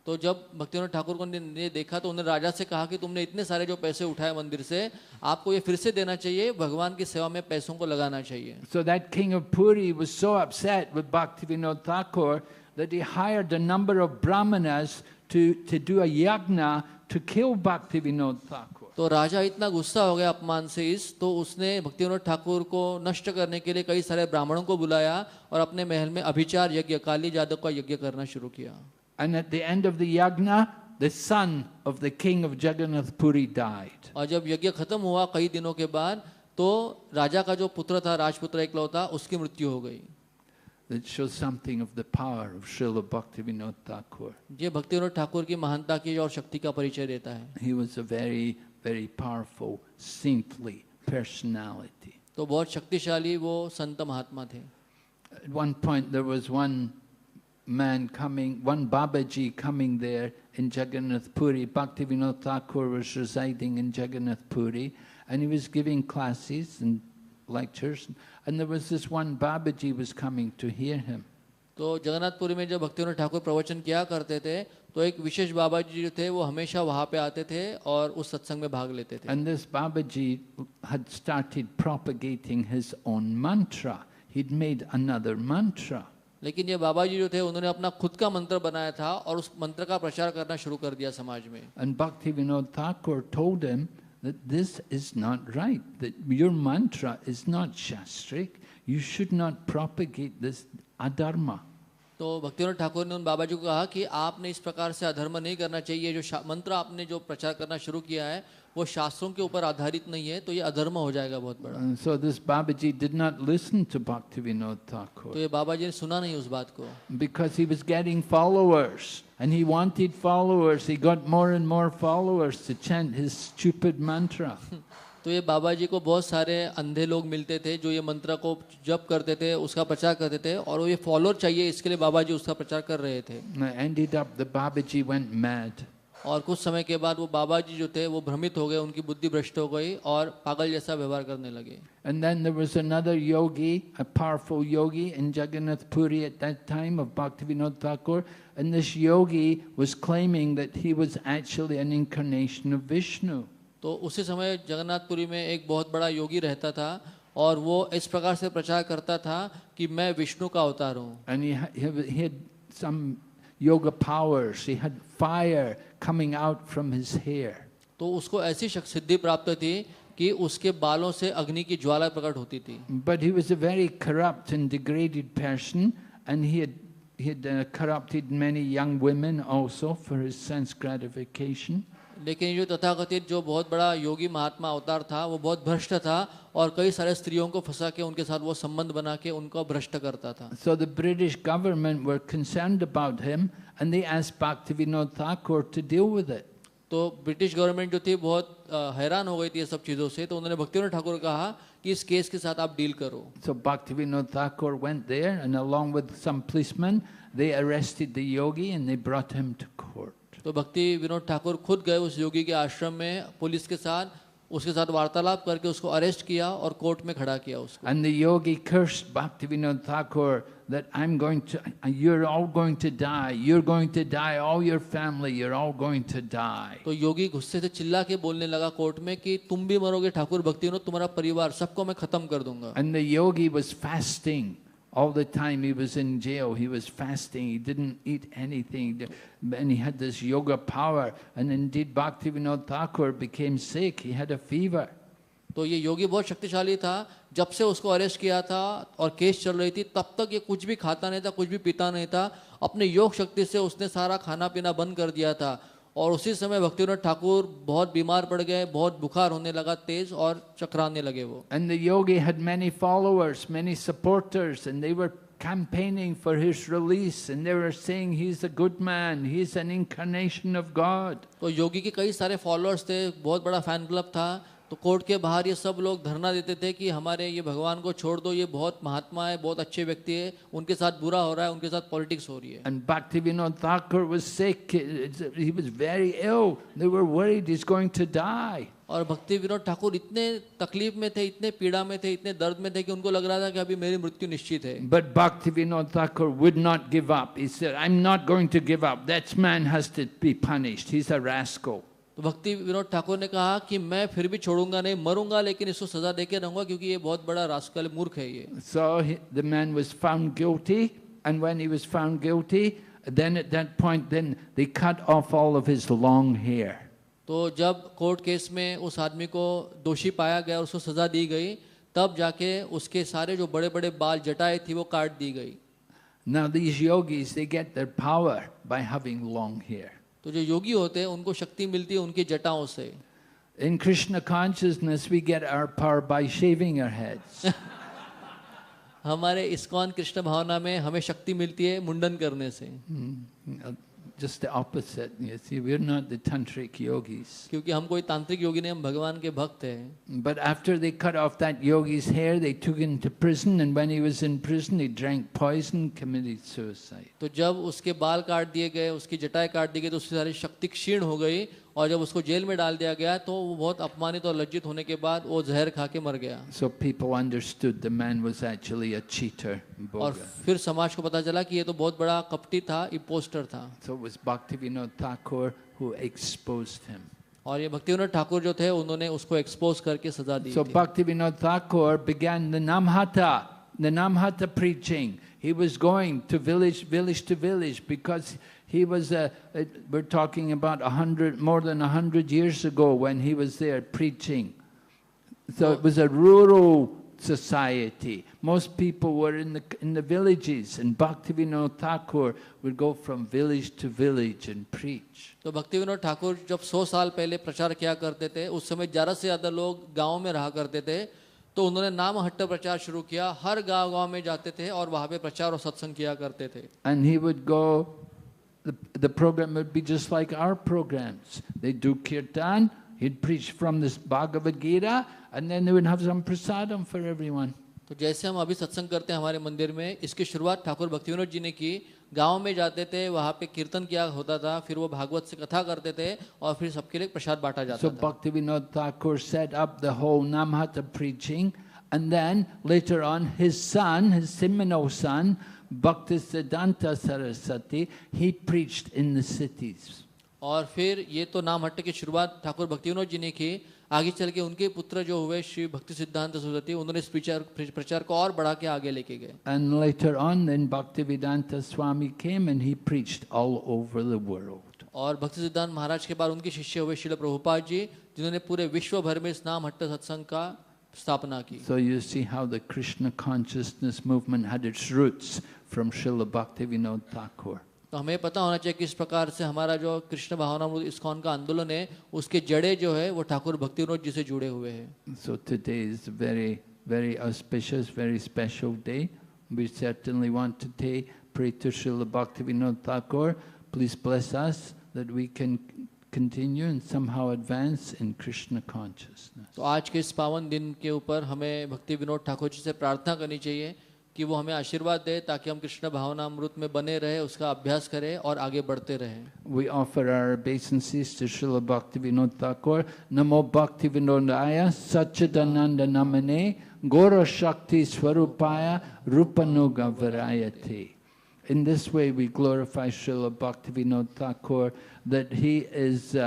तो जब भक्तिविनोद ठाकुर को ने देखा तो उन्होंने राजा से कहा कि तुमने इतने सारे जो पैसे उठाए मंदिर से, आपको ये फिर से देना चाहिए, भगवान की सेवा में पैसों को लगाना चाहिए। So that king of Puri was so upset with Bhaktivinoda Thakur that he hired a number of brahmanas to do a yagna to kill Bhaktivinoda Thakur. तो राजा इतना गुस्सा हो गया अपमान से तो उसने भक्तिविनोद ठाकुर को नष्ट करने के लिए कई सारे ब्राह्मणों को बुलाया और अपने महल में अभिचार यज्ञ, काली जादव का यज्ञ करना शुरू किया। And at the end of the yagna, the son of the king of Jagannath Puri died. और जब यज्ञ खत्म हुआ कई दिनों के बाद, तो राजा का जो पुत्र था, राजपुत्र एकलौता, उसकी मृत्यु हो गई। That shows something of the power of Srila Bhaktivinoda Thakur. ये भक्तिविनोद ठाकुर की महानता की और शक्ति का परिचय देता है। He was a very, very powerful, saintly personality. तो बहुत शक्तिशाली वो संत महात्मा थे। At one point there was one Babaji coming there in Jagannath Puri. Bhaktivinoda Thakur was residing in Jagannath Puri, and he was giving classes and lectures, and there was this one Babaji was coming to hear him. तो जगन्नाथपुरी में जब भक्तिविनोद ठाकुर प्रवचन किया करते थे, तो एक विशेष बाबा जी जो थे वो हमेशा वहाँ पे आते थे और उस सत्संग में भाग लेते थे। And this Babaji had started propagating his own mantra. He'd made another mantra. लेकिन ये बाबा जी जो थे उन्होंने अपना खुद का मंत्र बनाया था और उस मंत्र का प्रचार करना शुरू कर दिया समाज में। And Bhaktivinoda Thakur told him that this is not right, that your mantra is not shastric, you should not propagate this adharma. तो भक्तिविनोद ठाकुर ने उन बाबा जी को कहा कि आपने इस प्रकार से अधर्म नहीं करना चाहिए, जो मंत्र आपने जो प्रचार करना शुरू किया है वो शास्त्रों के ऊपर आधारित नहीं है, तो ये अधर्म हो जाएगा बहुत बड़ा। And so this Babaji did not listen to Bhaktivinoda Thakur. तो ये बाबा जी ने सुना नहीं उस बात को, Because he was getting followers, and he wanted followers. He got more and more followers to chant his stupid mantra. तो ये बाबा जी को बहुत सारे अंधे लोग मिलते थे जो ये मंत्र को जप करते थे, उसका प्रचार करते थे, और वो ये फॉलोअर चाहिए इसके लिए बाबा जी उसका प्रचार कर रहे थे। Ended up the Babaji went mad. और कुछ समय के बाद वो बाबा जी जो थे वो भ्रमित हो गए, उनकी बुद्धि भ्रष्ट हो गई और पागल जैसा व्यवहार करने लगे। And then there was another yogi, a powerful yogi in Jagannath Puri at that time of Bhaktivinoda Thakur, and this yogi was claiming that he was actually an incarnation of Vishnu. तो उसी समय जगन्नाथपुरी में एक बहुत बड़ा योगी रहता था और वो इस प्रकार से प्रचार करता था कि मैं विष्णु का अवतार हूँ। And he had some yoga powers. He had fire coming out from his hair. तो उसको ऐसी सिद्धि प्राप्त थी कि उसके बालों से अग्नि की ज्वाला प्रकट होती थी। But he was a very corrupt and degraded person, and he had corrupted many young women also for his sense gratification. लेकिन जो तथाकथित जो बहुत बड़ा योगी महात्मा अवतार था वो बहुत भ्रष्ट था और कई सारे स्त्रियों को फंसा के उनके साथ वो संबंध बना के उनको भ्रष्ट करता था. So the British government were concerned about him and they asked Bhaktivinoda Thakur to deal with it. तो ब्रिटिश गवर्नमेंट जो थी बहुत हैरान हो गई थी ये सब चीज़ों से, तो उन्होंने भक्तिविनोद ठाकुर को कहा कि इस केस के साथ आप डील करो. So Bhaktivinoda Thakur went there and along with some policemen they arrested the yogi and they brought him to court. तो भक्ति विनोद ठाकुर खुद गए उस योगी के आश्रम में पुलिस के साथ, उसके साथ वार्तालाप करके उसको अरेस्ट किया और कोर्ट में खड़ा किया उसको. And the yogi cursed Bhaktivinoda Thakur that you're all going to die, you're going to die, all your family, you're all going to die. तो योगी गुस्से से चिल्ला के बोलने लगा कोर्ट में कि तुम भी मरोगे ठाकुर भक्ति विनोद, तुम्हारा परिवार सबको मैं खत्म कर दूंगा. And the yogi was fasting. All the time he was in jail, he was fasting, he didn't eat anything, and he had this yoga power. And indeed Bhaktivinoda Thakur became sick, he had a fever. तो ये योगी बहुत शक्तिशाली था. जब से उसको arrest किया था और केस चल रही थी तब तक ये कुछ भी खाता नहीं था, कुछ भी पीता नहीं था. अपने योग शक्ति से उसने सारा खाना पीना बंद कर दिया था. और उसी समय भक्तिविनोद ठाकुर बहुत बीमार पड़ गए, बहुत बुखार होने लगा तेज और चकराने लगे वो. And the yogi had many followers, many supporters, and they were campaigning for his release, and they were saying he's a good man, he's an incarnation of God. तो योगी के कई सारे फॉलोअर्स थे, बहुत बड़ा फैन क्लब था. तो court के बाहर ये सब लोग धरना देते थे कि हमारे ये भगवान को छोड़ दो, ये बहुत महात्मा है, बहुत अच्छे व्यक्ति है, उनके साथ बुरा हो रहा है, उनके साथ पॉलिटिक्स हो रही है. And Bhaktivinoda Thakur was sick, he was very ill, they were worried he's going to die. और भक्ति विनोद ठाकुर इतने तकलीफ में थे, इतने पीड़ा में थे, इतने दर्द में थे कि उनको लग रहा था कि अभी मेरी मृत्यु निश्चित है. But Bhaktivinoda Thakur would not give up. He said, I'm not going to give up. That man has to be punished. He's a rascal. तो भक्ति विनोद ठाकुर ने कहा कि मैं फिर भी छोड़ूंगा नहीं, मरूंगा लेकिन इसको सजा देके रहूंगा क्योंकि ये बहुत बड़ा रास्कल मूर्ख है ये. So the man was found guilty, and when he was found guilty, then at that point, then they cut off all of his long hair. तो जब कोर्ट केस में उस आदमी को दोषी पाया गया, उसको सजा दी गई, तब जाके उसके सारे जो बड़े बड़े बाल जटाएं थी वो काट दी गई. Now these yogis, they get their power by having long hair. तो जो योगी होते हैं उनको शक्ति मिलती है उनकी जटाओं से. In Krishna consciousness, we get our power by shaving our heads. हमारे इस्कॉन कृष्ण भावना में हमें शक्ति मिलती है मुंडन करने से. Just the opposite. You see, we're not the tantric yogis. क्योंकि हम कोई तांत्रिक योगी नहीं, हम भगवान के भक्त हैं. But after they cut off that yogi's hair, they took him to prison, and when he was in prison, he drank poison, committed suicide. तो जब उसके बाल काट दिए गए, उसकी जटाएं काट दी गई, तो उसकी सारी शक्ति क्षीण हो गई. और जब उसको जेल में डाल दिया गया तो वो बहुत अपमानित और लज्जित होने के बाद वो जहर खा के मर गया. So people understood the man was actually a cheater. और फिर समाज को पता चला कि ये तो बहुत बड़ा कपटी था, इम्पोस्टर था. So it was Bhaktivinoda Thakur who exposed him. और ये भक्तिविनोद ठाकुर जो थे उन्होंने उसको एक्सपोज करके सजा दी. So Bhaktivinoda Thakur began the Namhata preaching. He was going to village to village because he was we're talking about more than 100 years ago when he was there preaching. So it was a rural society. Most people were in the villages, and Bhaktivinoda Thakur would go from village to village and preach. तो भक्तिविनोद ठाकुर जब 100 साल पहले प्रचार किया करते थे, उस समय ज़्यादा से ज़्यादा लोग गाँव में रहा करते थे. तो उन्होंने नामहट्ट प्रचार शुरू किया, हर गांव में जाते थे और वहाँ पे प्रचार और सत्संग किया करते थे. And he would go, the program would be just like our programs. They'd do kirtan, he'd preach from this Bhagavad Gita, and then they would have some prasadam for everyone. तो जैसे हम अभी सत्संग करते हैं हमारे मंदिर में, इसकी शुरुआत ठाकुर भक्तिविनोद जी ने की. गांव में जाते थे, वहाँ पे कीर्तन किया होता था, फिर वो भागवत से कथा करते थे और फिर सबके लिए प्रसाद बांटा जाता So था. Bhaktivinoda Thakur set up the whole Namhata preaching, and then later on his son, his seminal son, Bhaktisiddhanta Saraswati, he preached in the cities. और फिर ये तो नामहट्ट की शुरुआत ठाकुर भक्तिविनोद जी ने की. आगे चल के उनके पुत्र जो हुए श्री भक्ति सिद्धांत सरस्वती, उन्होंने इस प्रचार को और बढ़ा के आगे लेके गए. And later on then Bhaktivedanta Swami came and he preached all over the world. और भक्ति सिद्धांत महाराज के बाद उनके शिष्य हुए श्रील प्रभुपाद जी, जिन्होंने पूरे विश्व भर में इस नामहट्ट सत्संग का स्थापना की. So you see how the Krishna consciousness movement had its roots from Srila Bhaktivinoda Thakur. तो हमें पता होना चाहिए किस प्रकार से हमारा जो कृष्ण भावनामृत इस्कॉन का आंदोलन है उसके जड़े जो है वो ठाकुर भक्ति विनोद जी से जुड़े हुए हैं। So today is a very, very auspicious, very special day. We certainly want to pray to Srila Bhaktivinoda Thakur. Please bless us that we can continue and somehow advance in Krishna consciousness. तो आज के इस पावन दिन के ऊपर हमें भक्ति विनोद ठाकुर जी से प्रार्थना करनी चाहिए कि वो हमें आशीर्वाद दे ताकि हम कृष्ण भावनामृत में बने रहे, उसका अभ्यास करें और आगे बढ़ते रहें। We offer our obeisances to Srila Bhaktivinoda Thakur. Namo Bhaktivinodaya Satchidananda Namane Gora Shakti Swarupaya Rupanuga Varayati. In this way we glorify Srila Bhaktivinoda Thakur that he is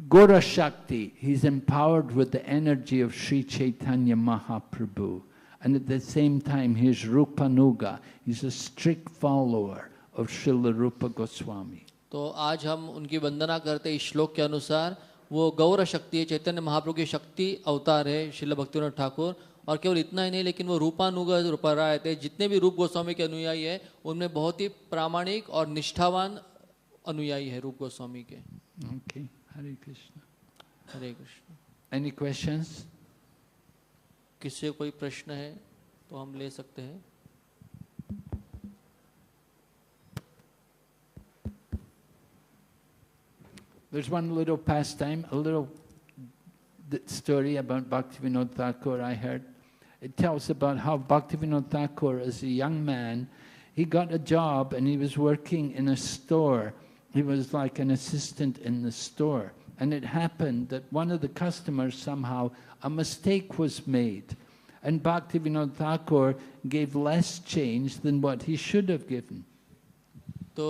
Gora Shakti. He's empowered with the energy of Sri Chaitanya Mahaprabhu. And at the same time, he's Rupanuga. He's a strict follower of Srila Rupa Goswami. तो आज हम उनकी वंदना करते इस श्लोक के अनुसार वो गौर शक्ति है, चैतन्य महाप्रभु की शक्ति अवतार है श्रील भक्तिविनोद ठाकुर। और केवल इतना ही नहीं लेकिन वो रूपानुगा रूपराय थे। जितने भी रूप गोस्वामी के अनुयायी है उनमें बहुत ही प्रामाणिक और निष्ठावान अनुयायी है रूप गोस्वामी के। Okay, Hare Krishna. हरे कृष्ण। Any questions? किसी कोई प्रश्न है तो हम ले सकते हैं। There's one little pastime, a little story about Bhaktivinoda Thakur I heard. It tells about how Bhaktivinoda Thakur, as a young man, he got a job and he was working in a store. He was like an assistant in the store. And it happened that one of the customers somehow, a mistake was made. And Bhaktivinoda Thakur gave less change than what he should have given. तो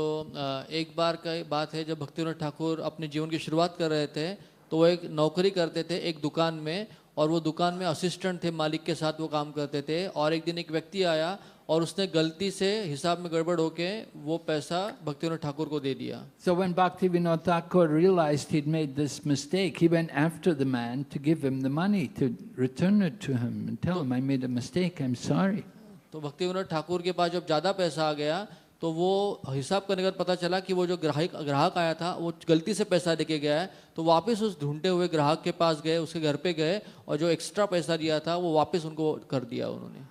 एक बार का बात है जब भक्तिविनोद ठाकुर अपने जीवन की शुरुआत कर रहे थे तो वो एक नौकरी करते थे एक दुकान में और वो दुकान में असिस्टेंट थे, मालिक के साथ वो काम करते थे। और एक दिन एक व्यक्ति आया और उसने गलती से हिसाब में गड़बड़ होके वो पैसा भक्तिविनोद ठाकुर को दे दिया। So when Bhaktivinoda Thakur realized he'd made this mistake, he went after the man to give him the money, to return it to him and tell him, I made a mistake, I'm sorry. तो भक्तिविनोद ठाकुर के पास जब ज़्यादा पैसा आ गया तो वो हिसाब करने के बाद पता चला कि वो जो ग्राहक आया था वो गलती से पैसा देके गया है। तो वापस उस ढूंढते हुए ग्राहक के पास गए, उसके घर पे गए और जो एक्स्ट्रा पैसा दिया था वो वापस उनको कर दिया उन्होंने।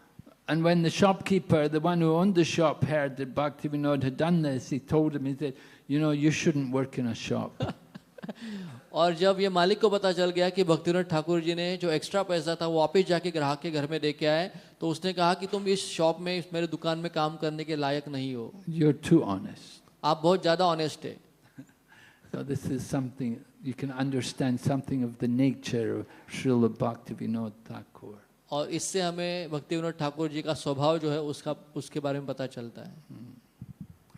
And when the shopkeeper, the one who owned the shop, heard that Bhaktivinoda had done this, he told him, he said, you know, you shouldn't work in a shop. और जब ये मालिक को पता चल गया कि भक्तिविनोद ठाकुर जी ने जो एक्स्ट्रा पैसा था वो वापस जाके ग्राहक के घर में दे के आए तो उसने कहा कि तुम इस शॉप में, इस मेरे दुकान में काम करने के लायक नहीं हो। You're too honest. आप बहुत ज़्यादा ऑनेस्ट है। So this is something, you can understand something of the nature of Srila Bhaktivinoda Thakur. और इससे हमें भक्तिविनोद ठाकुर जी का स्वभाव जो है उसके बारे में पता चलता है।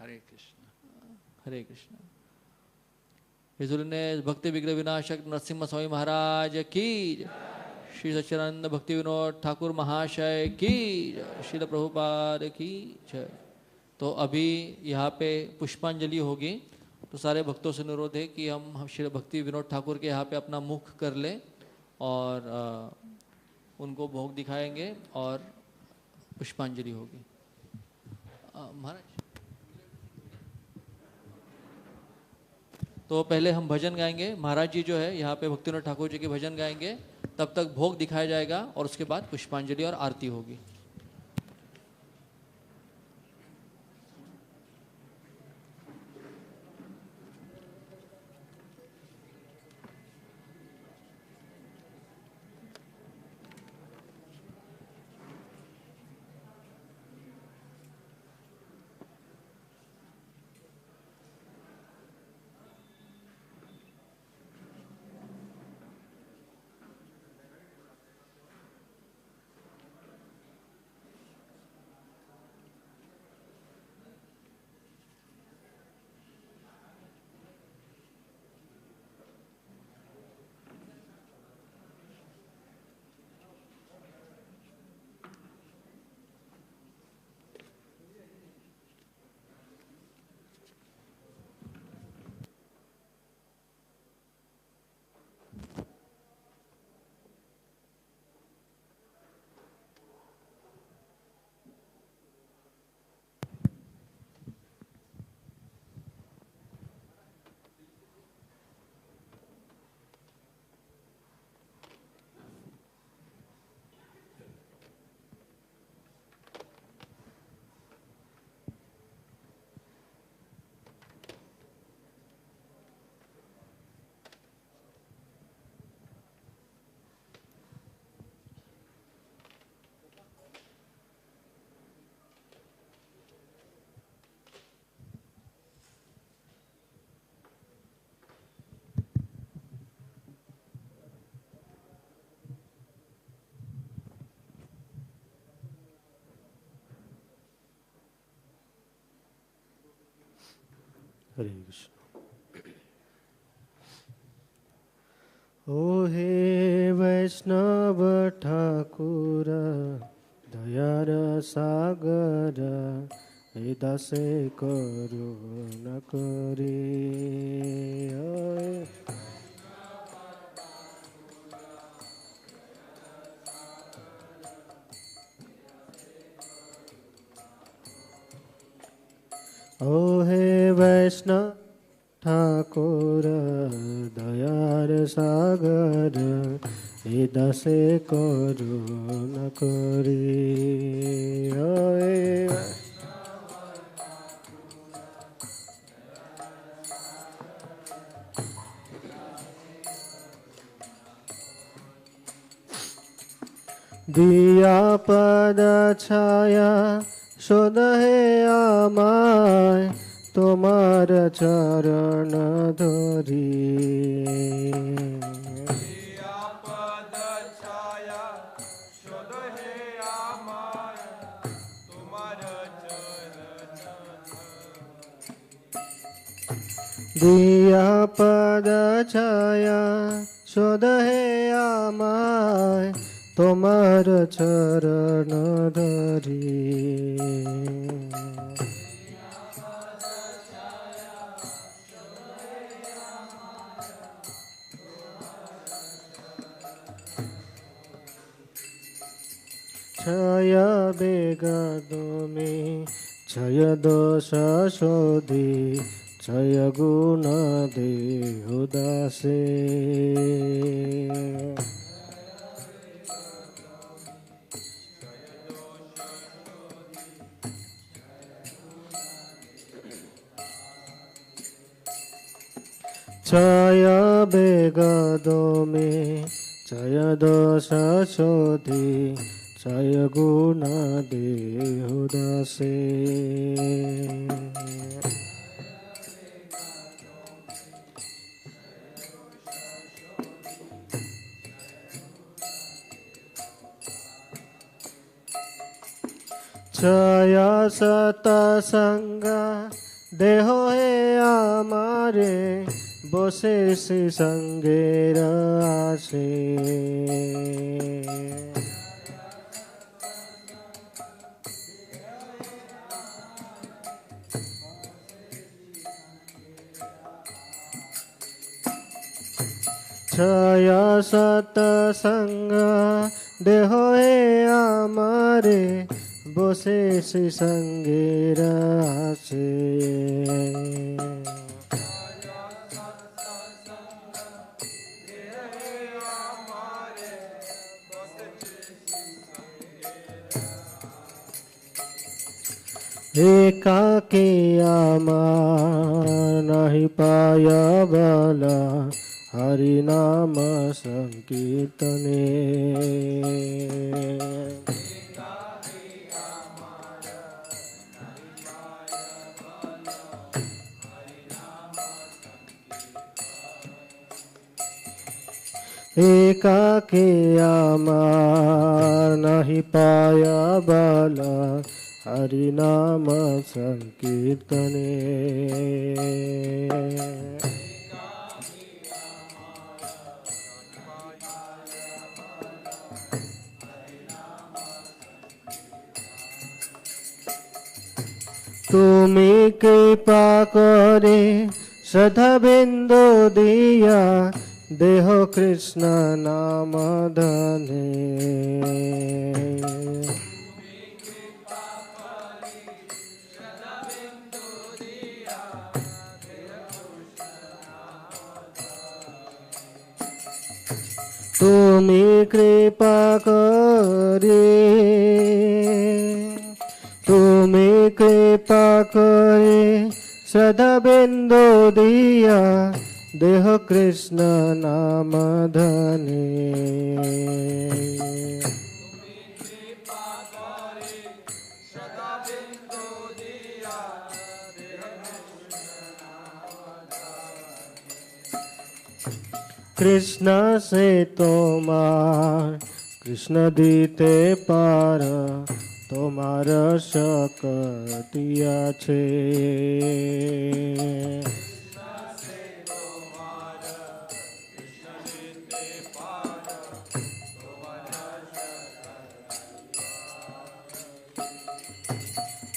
Hare Krishna. हरे कृष्ण। ने भक्ति विग्रह विनाशक नरसिम्हा स्वामी महाराज की, श्री सच्चिदानंद भक्ति विनोद ठाकुर महाशय की, श्रील प्रभुपाद की जय। तो अभी यहाँ पे पुष्पांजलि होगी तो सारे भक्तों से अनुरोध है कि हम श्री भक्ति विनोद ठाकुर के यहाँ पे अपना मुख कर लें और उनको भोग दिखाएंगे और पुष्पांजलि होगी। महाराज तो पहले हम भजन गाएंगे, महाराज जी जो है यहाँ पे भक्तिविनोद ठाकुर जी के भजन गाएंगे, तब तक भोग दिखाया जाएगा और उसके बाद पुष्पांजलि और आरती होगी। हरे कृष्ण। ओ हे वैष्णव ठाकुर दयार सागर, हे दासे करुणा करे। ओ हे वैष्णव ठाकुर दयार सागर, हे दासे करुणा करे। दिया पद छाया शोध हे आमाय, তোমার চরণ ধরি। দিয়া পদ ছায়া শোধ হে আমায়, তোমার চরণ ধরি। छाया बेगदमे छय दोष शोधि, छय गुण देहु दासे। छाया बेगदमे छय दोष शोधि, छय गुण देहु दासे। छया सतसंग देह हे आमारे, बसे श्री संगेर आसे। छया सतसंग देह हे आमारे, बसे श्री संगेर आसे। एकाके आमार नहीं पाया बाला, हरि नाम संकीर्तने। एकाके आमार नहीं पाया बाला, हरि नाम संकीर्तने। তুমি কৃপা করে সদা বিন্দু দিয়া, দেহ কৃষ্ণ নাম ধনে। তুমি কৃপা করে, তুমি কৃপা করে সদা বিন্দু দিয়া, দেহ কৃষ্ণ নাম ধনে। কৃষ্ণ সে তোমার কৃষ্ণ দিতে পার, তোমার শক্তি আছে।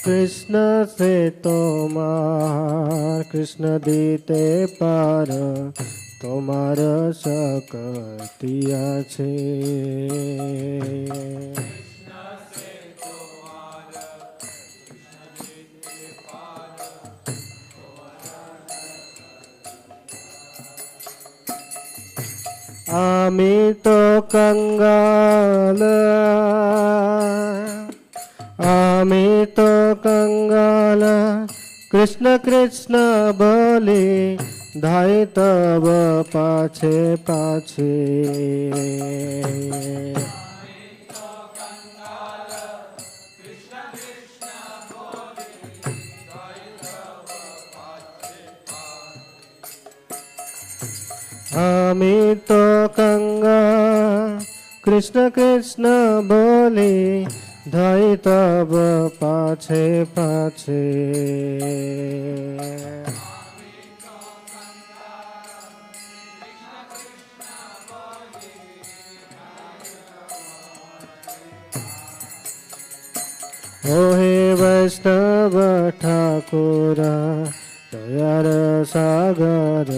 কৃষ্ণ সে তোমার কৃষ্ণ দিতে পার, তোমার শক্তি আছে। আমি তো कंगाल, আমি তো कंगाल, कृष्ण कृष्ण बोले धाई तब पाछे पाछे। আমি তো कंगाल, कृष्ण कृष्ण बोले धाई तब पाछे पाछे। ओहे वैष्णव ठाकुरा दयार सागर,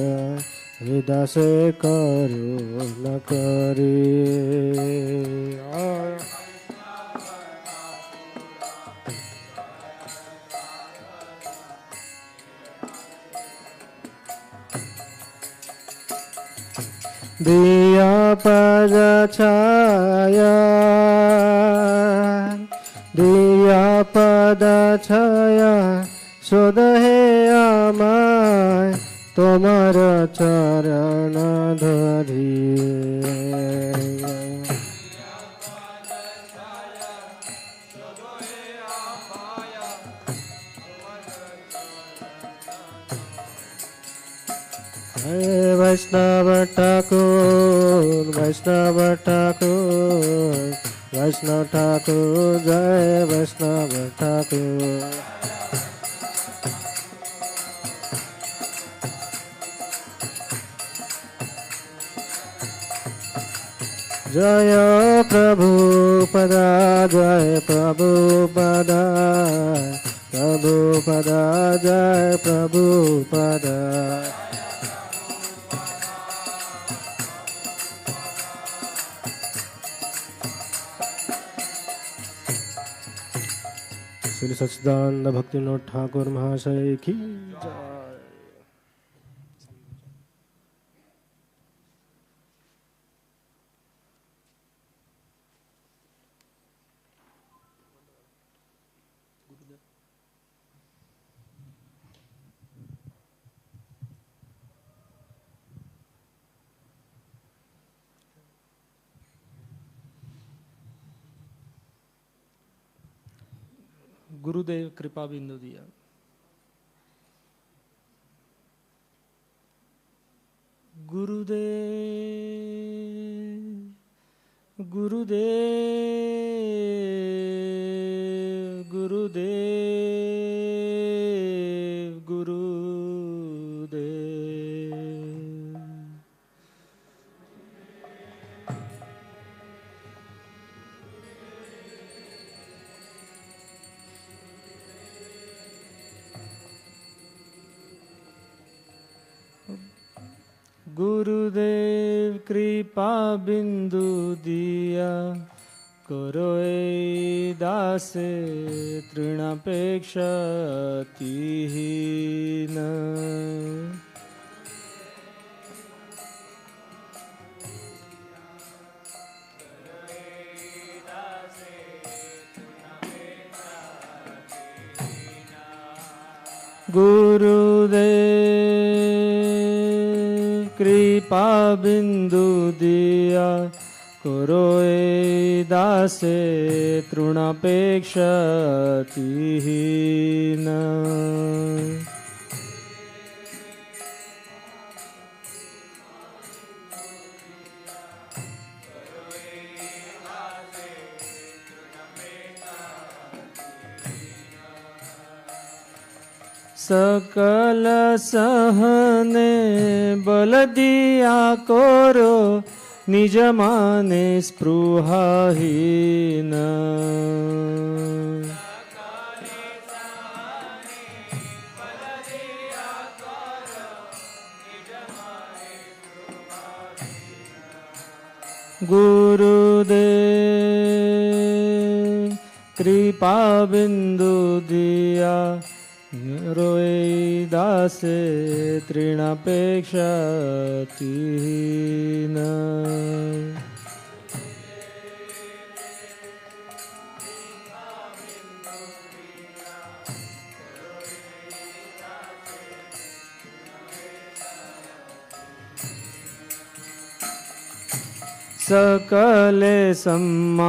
हृदय से करुण करी। दिया पद छाया, दिया पद छाया, शोध हे आमाय তোমার চরণ ধরি। वैष्णव ठाकुर वैष्णव ठाकुर वैष्णव ठाकुर जय वैष्णव ठाकुर। जय प्रभुपदा जय प्रभुपदा, प्रभुपदा जय प्रभुपदा। श्री सच्चिदानंद भक्तिविनोद ठाकुर महाशय की जय। गुरुदेव कृपा बिंदु दिया। गुरुदेव गुरुदेव गुरुदेव गुरुदेव। गुरुदेव कृपा बिंदु दिया, करो ए दासे तृणापेक्षा अतिहीन। गुरुदेव कृपा बिंदु दिया, करो ए दासे तृणापेक्षा अतिहीन। सकल सहने बल दिया करो निज माने स्पृहाहीन गुरुदेव कृपा बिंदु दिया रोए दासे तृणापेक्षातीन सकले सम्मा